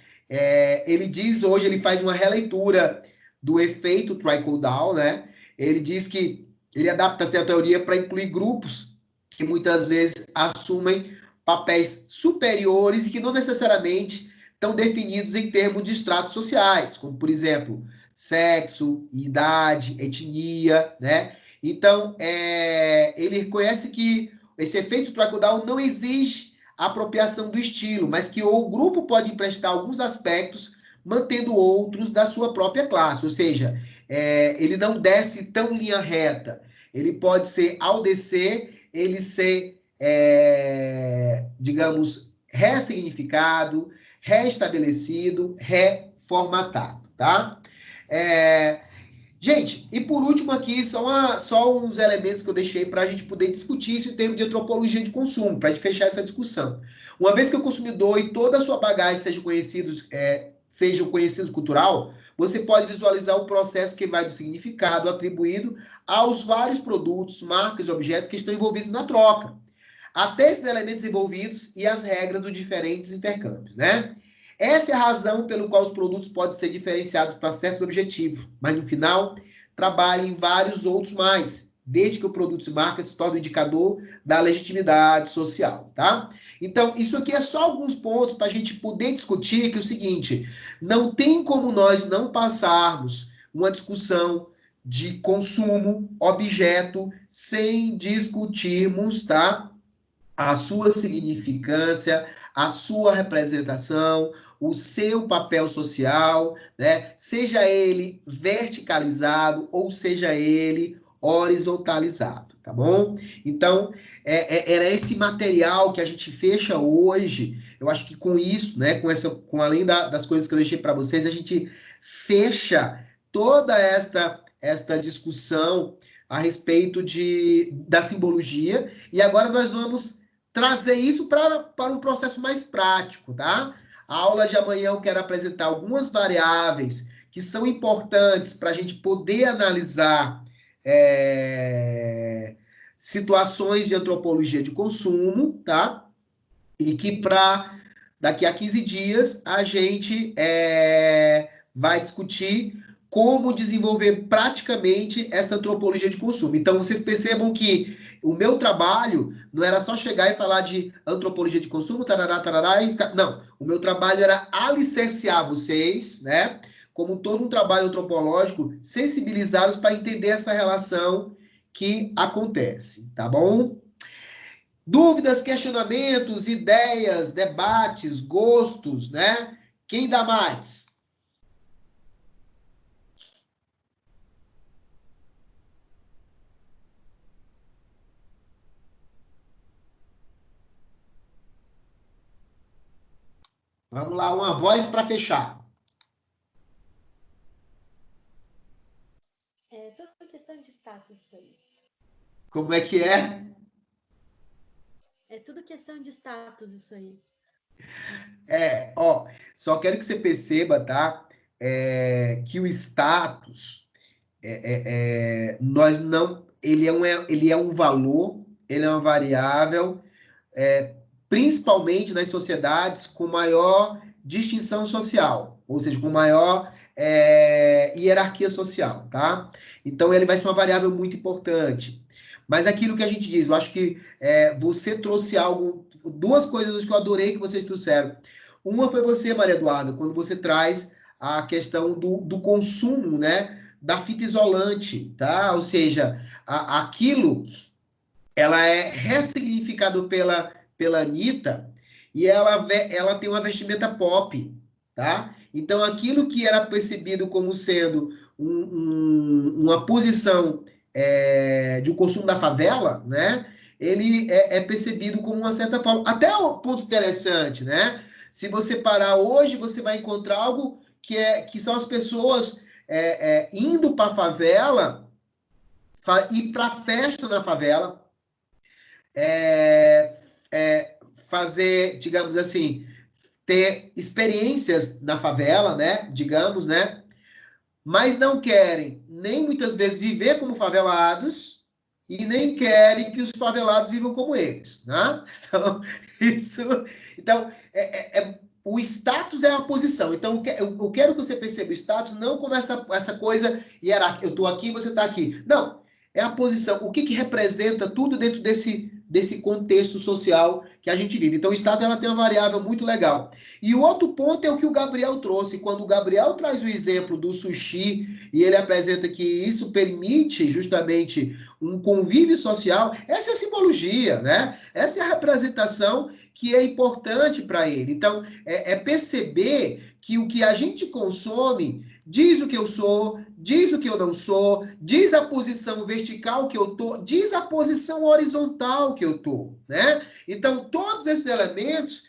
Speaker 1: Ele diz hoje, ele faz uma releitura do efeito trickle-down, né? Ele diz que ele adapta essa teoria para incluir grupos que muitas vezes assumem papéis superiores e que não necessariamente estão definidos em termos de estratos sociais, como, por exemplo, sexo, idade, etnia, né? Então, ele reconhece que esse efeito trickle-down não exige a apropriação do estilo, mas que o grupo pode emprestar alguns aspectos, mantendo outros da sua própria classe. Ou seja, ele não desce tão linha reta. Ele pode ser, ao descer, ele ser, digamos, ressignificado, restabelecido, reformatado, tá? Gente, e por último aqui, só uns elementos que eu deixei para a gente poder discutir isso em termos de antropologia de consumo, para a gente fechar essa discussão. Uma vez que o consumidor e toda a sua bagagem sejam conhecidos cultural, você pode visualizar o processo que vai do significado atribuído aos vários produtos, marcas e objetos que estão envolvidos na troca, até esses elementos envolvidos e as regras dos diferentes intercâmbios, né? Essa é a razão pelo qual os produtos podem ser diferenciados para certos objetivos, mas no final trabalham em vários outros mais, desde que o produto e marca se torne um indicador da legitimidade social, tá? Então, isso aqui é só alguns pontos para a gente poder discutir, que é o seguinte, não tem como nós não passarmos uma discussão de consumo, objeto, sem discutirmos, tá? A sua significância, a sua representação, o seu papel social, né? Seja ele verticalizado ou seja ele horizontalizado, tá bom? Então, era esse material que a gente fecha hoje. Eu acho que com isso, né, com além das coisas que eu deixei para vocês, a gente fecha toda esta discussão a respeito da simbologia. E agora nós vamos trazer isso para um processo mais prático, tá? A aula de amanhã eu quero apresentar algumas variáveis que são importantes para a gente poder analisar situações de antropologia de consumo, tá? E que para daqui a 15 dias a gente vai discutir como desenvolver praticamente essa antropologia de consumo. Então, vocês percebam que o meu trabalho não era só chegar e falar de antropologia de consumo, tarará, tarará, e ficar... Não, o meu trabalho era alicerciar vocês, né? Como todo um trabalho antropológico, sensibilizá-los para entender essa relação que acontece, tá bom? Dúvidas, questionamentos, ideias, debates, gostos, né? Quem dá mais? Vamos lá, uma voz para fechar.
Speaker 7: É toda questão de status isso aí.
Speaker 1: Como é que é?
Speaker 7: É tudo questão de status isso aí.
Speaker 1: Só quero que você perceba, tá? Que o status, nós não, ele é um valor, ele é uma variável, principalmente nas sociedades com maior distinção social, ou seja, com maior hierarquia social, tá? Então, ele vai ser uma variável muito importante. Mas aquilo que a gente diz, eu acho que você trouxe duas coisas que eu adorei que vocês trouxeram. Uma foi você, Maria Eduarda, quando você traz a questão do consumo, né, da fita isolante, tá? Ou seja, aquilo, ela é ressignificado pela Anitta e ela tem uma vestimenta pop, tá? Então, aquilo que era percebido como sendo uma posição de um consumo da favela, né? Ele é percebido como uma certa forma. Até um ponto interessante, né? Se você parar hoje, você vai encontrar algo que são as pessoas indo para a favela, ir para a festa na favela, fazer, digamos assim, ter experiências na favela, né? Digamos, né? Mas não querem nem muitas vezes viver como favelados e nem querem que os favelados vivam como eles, né? Então, o status é a posição. Então, eu quero que você perceba, o status não como essa coisa hierárquica, eu estou aqui, você está aqui. Não, é a posição. O que representa tudo dentro desse contexto social que a gente vive. Então, o status ela tem uma variável muito legal. E o outro ponto é o que o Gabriel trouxe. Quando o Gabriel traz o exemplo do sushi e ele apresenta que isso permite justamente um convívio social, essa é a simbologia, né? Essa é a representação que é importante para ele. Então, perceber que o que a gente consome diz o que eu sou, diz o que eu não sou, diz a posição vertical que eu tô, diz a posição horizontal que eu tô, né? Então, todos esses elementos,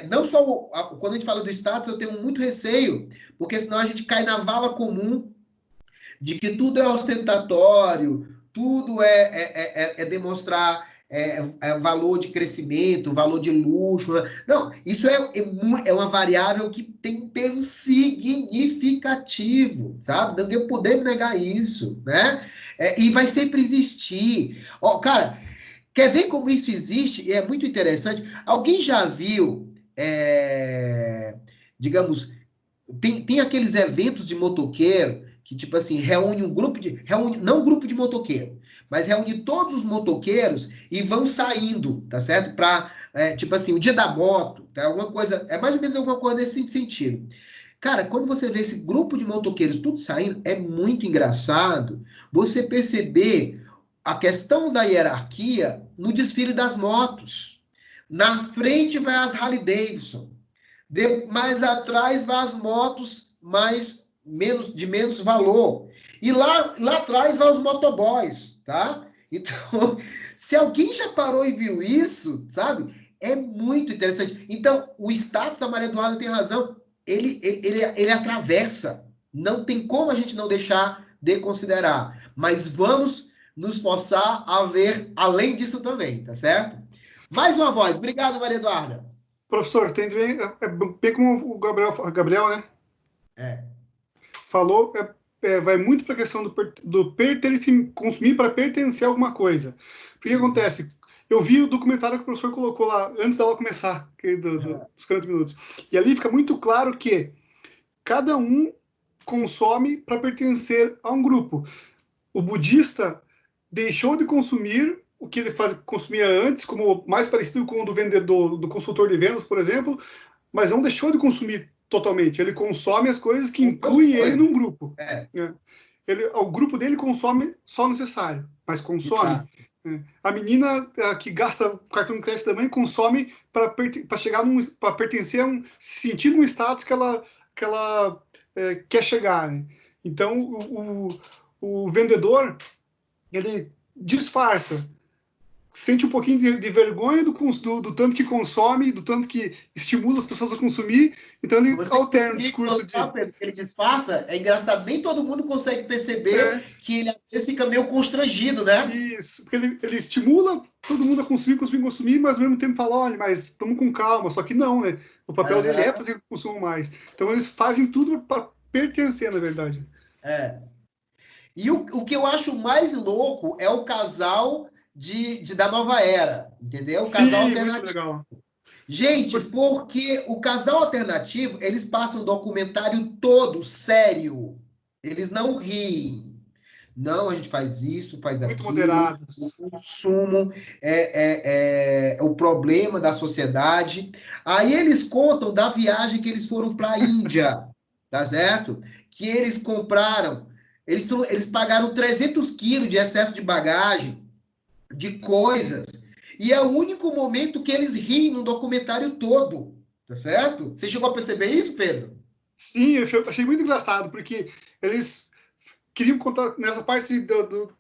Speaker 1: não só quando a gente fala do status, eu tenho muito receio, porque senão a gente cai na vala comum de que tudo é ostentatório, tudo é demonstrar valor de crescimento, valor de luxo. Não, isso é uma variável que tem um peso significativo, sabe? Ninguém poder negar isso, né? E vai sempre existir. Cara, quer ver como isso existe? E é muito interessante. Alguém já viu, digamos, tem aqueles eventos de motoqueiro que, tipo assim, reúne não um grupo de motoqueiro, mas reúne todos os motoqueiros e vão saindo, tá certo? Para, tipo assim, o dia da moto, tá? Alguma coisa, mais ou menos alguma coisa nesse sentido. Cara, quando você vê esse grupo de motoqueiros tudo saindo, é muito engraçado você perceber a questão da hierarquia no desfile das motos. Na frente vai as Harley Davidson. Mais atrás vai as motos de menos valor. E lá atrás vai os motoboys, tá? Então, se alguém já parou e viu isso, sabe? É muito interessante. Então, o status, a Maria Eduarda tem razão, ele atravessa. Não tem como a gente não deixar de considerar. Mas vamos nos forçar a ver além disso também, tá certo? Mais uma voz. Obrigado, Maria Eduarda.
Speaker 2: Professor, tem bem, bem como o Gabriel, né? Falou, vai muito para a questão do consumir para pertencer a alguma coisa. Porque o que acontece? Eu vi o documentário que o professor colocou lá, antes da aula começar, dos 40 minutos. E ali fica muito claro que cada um consome para pertencer a um grupo. O budista deixou de consumir o que ele consumia antes, como mais parecido com o do vendedor, do consultor de vendas, por exemplo, mas não deixou de consumir totalmente. Ele consome as coisas que incluem ele num grupo. O grupo dele consome só o necessário, mas consome. A menina que gasta cartão de crédito também consome para chegar para pertencer se sentir num status que ela quer chegar. Né? Então, o vendedor, ele disfarça, sente um pouquinho de vergonha do tanto que consome, do tanto que estimula as pessoas a consumir, então ele alterna o discurso
Speaker 1: Pedro, que ele disfarça, é engraçado, nem todo mundo consegue perceber que ele às vezes fica meio constrangido, né?
Speaker 2: Isso, porque ele estimula todo mundo a consumir, mas ao mesmo tempo fala, olha, mas estamos com calma, só que não, né? O papel dele é fazer que consumam mais. Então eles fazem tudo para pertencer, na verdade.
Speaker 1: E o que eu acho mais louco é o casal da nova era, entendeu? O casal alternativo.
Speaker 2: Muito legal.
Speaker 1: Gente, porque o casal alternativo, eles passam o documentário todo sério. Eles não riem. Não, a gente faz isso, faz
Speaker 2: muito
Speaker 1: aquilo.
Speaker 2: Moderados.
Speaker 1: O consumo é o problema da sociedade. Aí eles contam da viagem que eles foram para a Índia, tá certo? Que eles compraram, eles pagaram 300 quilos de excesso de bagagem, de coisas. E é o único momento que eles riem no documentário todo, tá certo? Você chegou a perceber isso, Pedro?
Speaker 2: Sim, eu achei muito engraçado, porque eles queriam contar, nessa parte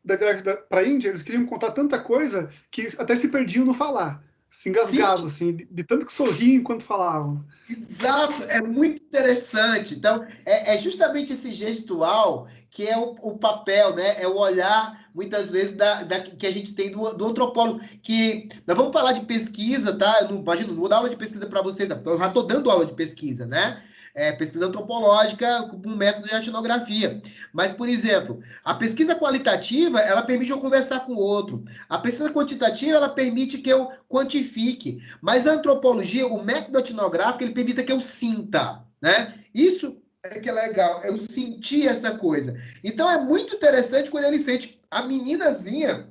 Speaker 2: da viagem para a Índia, eles queriam contar tanta coisa que até se perdiam no falar. Se engasgavam, assim, de tanto que sorriam enquanto falavam.
Speaker 1: Exato, é muito interessante. Então, é justamente esse gestual que é o papel, né? É o olhar, muitas vezes, que a gente tem do antropólogo. Que nós vamos falar de pesquisa, tá? Eu não vou dar aula de pesquisa para vocês, tá? Eu já estou dando aula de pesquisa, né? Pesquisa antropológica com um método de etnografia. Mas, por exemplo, a pesquisa qualitativa, ela permite eu conversar com o outro. A pesquisa quantitativa, ela permite que eu quantifique. Mas a antropologia, o método etnográfico, ele permite que eu sinta, né? Isso é que é legal, eu senti essa coisa. Então, é muito interessante quando ele sente. A meninazinha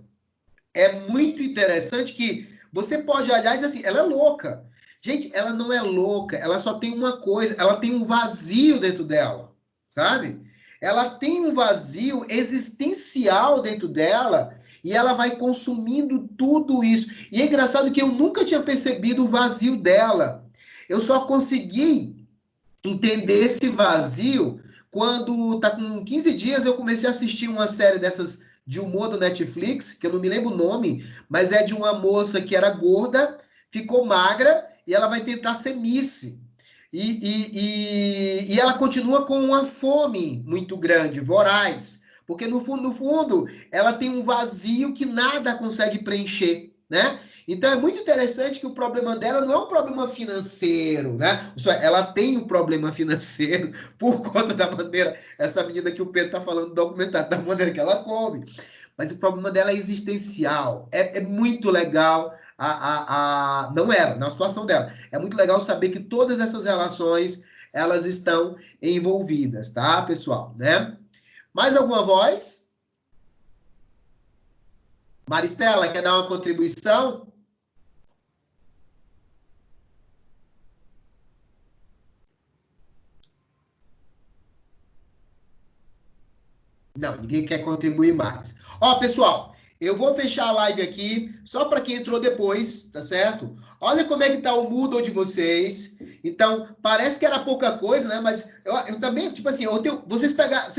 Speaker 1: é muito interessante que você pode olhar e dizer assim, ela é louca. Gente, ela não é louca, ela só tem uma coisa, ela tem um vazio dentro dela, sabe? Ela tem um vazio existencial dentro dela e ela vai consumindo tudo isso. E é engraçado que eu nunca tinha percebido o vazio dela. Eu só consegui entender esse vazio quando, tá com 15 dias, eu comecei a assistir uma série dessas de humor do Netflix, que eu não me lembro o nome, mas é de uma moça que era gorda, ficou magra, e ela vai tentar ser Miss. E ela continua com uma fome muito grande, voraz. Porque, no fundo, ela tem um vazio que nada consegue preencher, né? Então, é muito interessante que o problema dela não é um problema financeiro, né? Ela tem um problema financeiro por conta da maneira, essa menina que o Pedro está falando do documentário, da maneira que ela come. Mas o problema dela é existencial. É muito legal. Não era, na situação dela. É muito legal saber que todas essas relações, elas estão envolvidas, tá, pessoal? Né? Mais alguma voz? Maristela, quer dar uma contribuição? Não, ninguém quer contribuir mais. Ó, pessoal, eu vou fechar a live aqui, só para quem entrou depois, tá certo? Olha como é que tá o Moodle de vocês. Então, parece que era pouca coisa, né? Mas eu também, tipo assim, vocês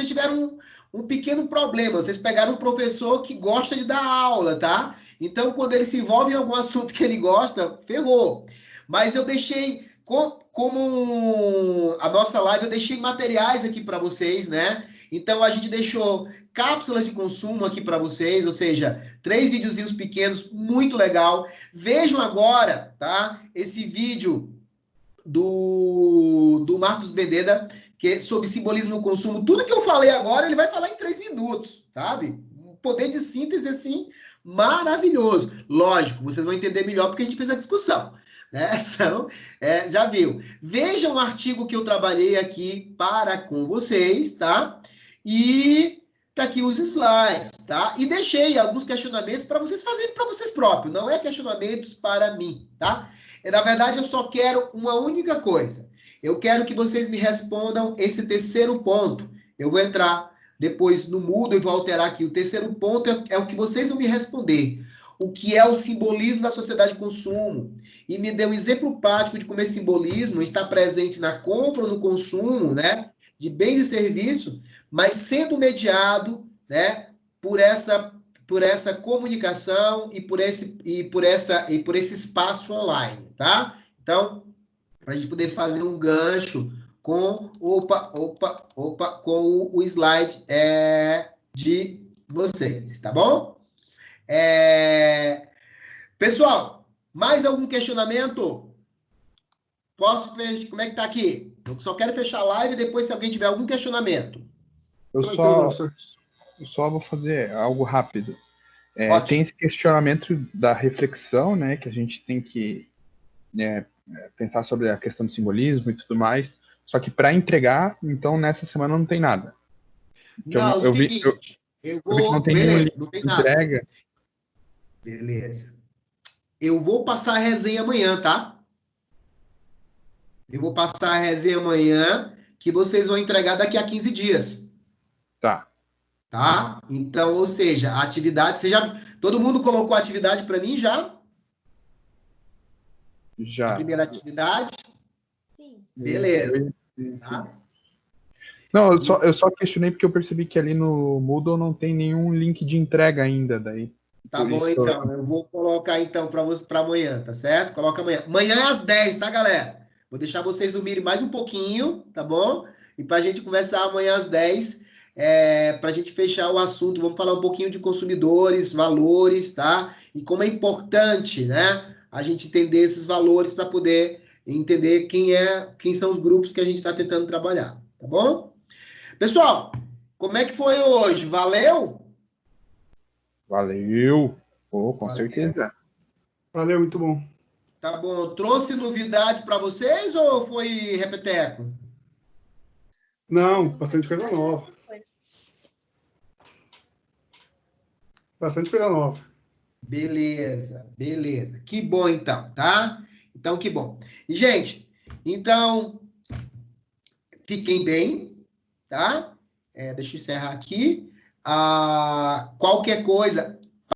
Speaker 1: tiveram um pequeno problema. Vocês pegaram um professor que gosta de dar aula, tá? Então, quando ele se envolve em algum assunto que ele gosta, ferrou. Mas eu deixei, como a nossa live, eu deixei materiais aqui para vocês, né? Então, a gente deixou cápsulas de consumo aqui para vocês, ou seja, 3 videozinhos pequenos, muito legal. Vejam agora, tá? Esse vídeo do Marcos Bededa, que é sobre simbolismo no consumo. Tudo que eu falei agora, ele vai falar em 3 minutos, sabe? Um poder de síntese, assim, maravilhoso. Lógico, vocês vão entender melhor porque a gente fez a discussão. Né? Então, já viu. Vejam o artigo que eu trabalhei aqui para com vocês, tá? E tá aqui os slides, tá? E deixei alguns questionamentos para vocês fazerem para vocês próprios. Não é questionamentos para mim, tá? Na verdade, eu só quero uma única coisa. Eu quero que vocês me respondam esse terceiro ponto. Eu vou entrar depois no Moodle e vou alterar aqui. O terceiro ponto é o que vocês vão me responder. O que é o simbolismo da sociedade de consumo? E me dê um exemplo prático de como esse simbolismo está presente na compra ou no consumo, né, de bens e serviços, mas sendo mediado, né, por essa comunicação e por esse espaço online, tá? Então, para a gente poder fazer um gancho com com o slide de vocês, tá bom? Pessoal, mais algum questionamento? Posso fechar? Como é que tá aqui? Eu só quero fechar a live e depois, se alguém tiver algum questionamento.
Speaker 3: Eu só vou fazer algo rápido. Tem esse questionamento da reflexão, né? Que a gente tem que pensar sobre a questão do simbolismo e tudo mais. Só que para entregar, então, nessa semana não tem nada.
Speaker 1: Não,
Speaker 3: eu vi que não tem nenhum link
Speaker 1: não tem
Speaker 3: de
Speaker 1: nada.
Speaker 3: entrega.
Speaker 1: Beleza. Eu vou passar a resenha amanhã, tá? Eu vou passar a resenha amanhã, que vocês vão entregar daqui a 15 dias.
Speaker 3: Tá.
Speaker 1: Tá? Então, ou seja, a atividade... todo mundo colocou a atividade para mim já?
Speaker 3: Já.
Speaker 1: A primeira atividade?
Speaker 7: Sim.
Speaker 1: Beleza. Tá?
Speaker 3: Não, eu só questionei porque eu percebi que ali no Moodle não tem nenhum link de entrega ainda, daí.
Speaker 1: Tá bom, então. Eu vou colocar, então, para amanhã, tá certo? Coloca amanhã. Amanhã é às 10, tá, galera? Vou deixar vocês dormirem mais um pouquinho, tá bom? E pra gente conversar amanhã às 10, pra gente fechar o assunto. Vamos falar um pouquinho de consumidores, valores, tá? E como é importante, né? A gente entender esses valores para poder entender quem são os grupos que a gente está tentando trabalhar, tá bom? Pessoal, como é que foi hoje? Valeu?
Speaker 3: Valeu! Com certeza.
Speaker 2: Valeu, muito bom.
Speaker 1: Tá bom. Trouxe novidades para vocês ou foi repeteco?
Speaker 2: Não, bastante coisa nova. Bastante coisa nova.
Speaker 1: Beleza, beleza. Que bom, então, tá? Então, que bom. E, gente, então, fiquem bem, tá? Deixa eu encerrar aqui. Qualquer coisa,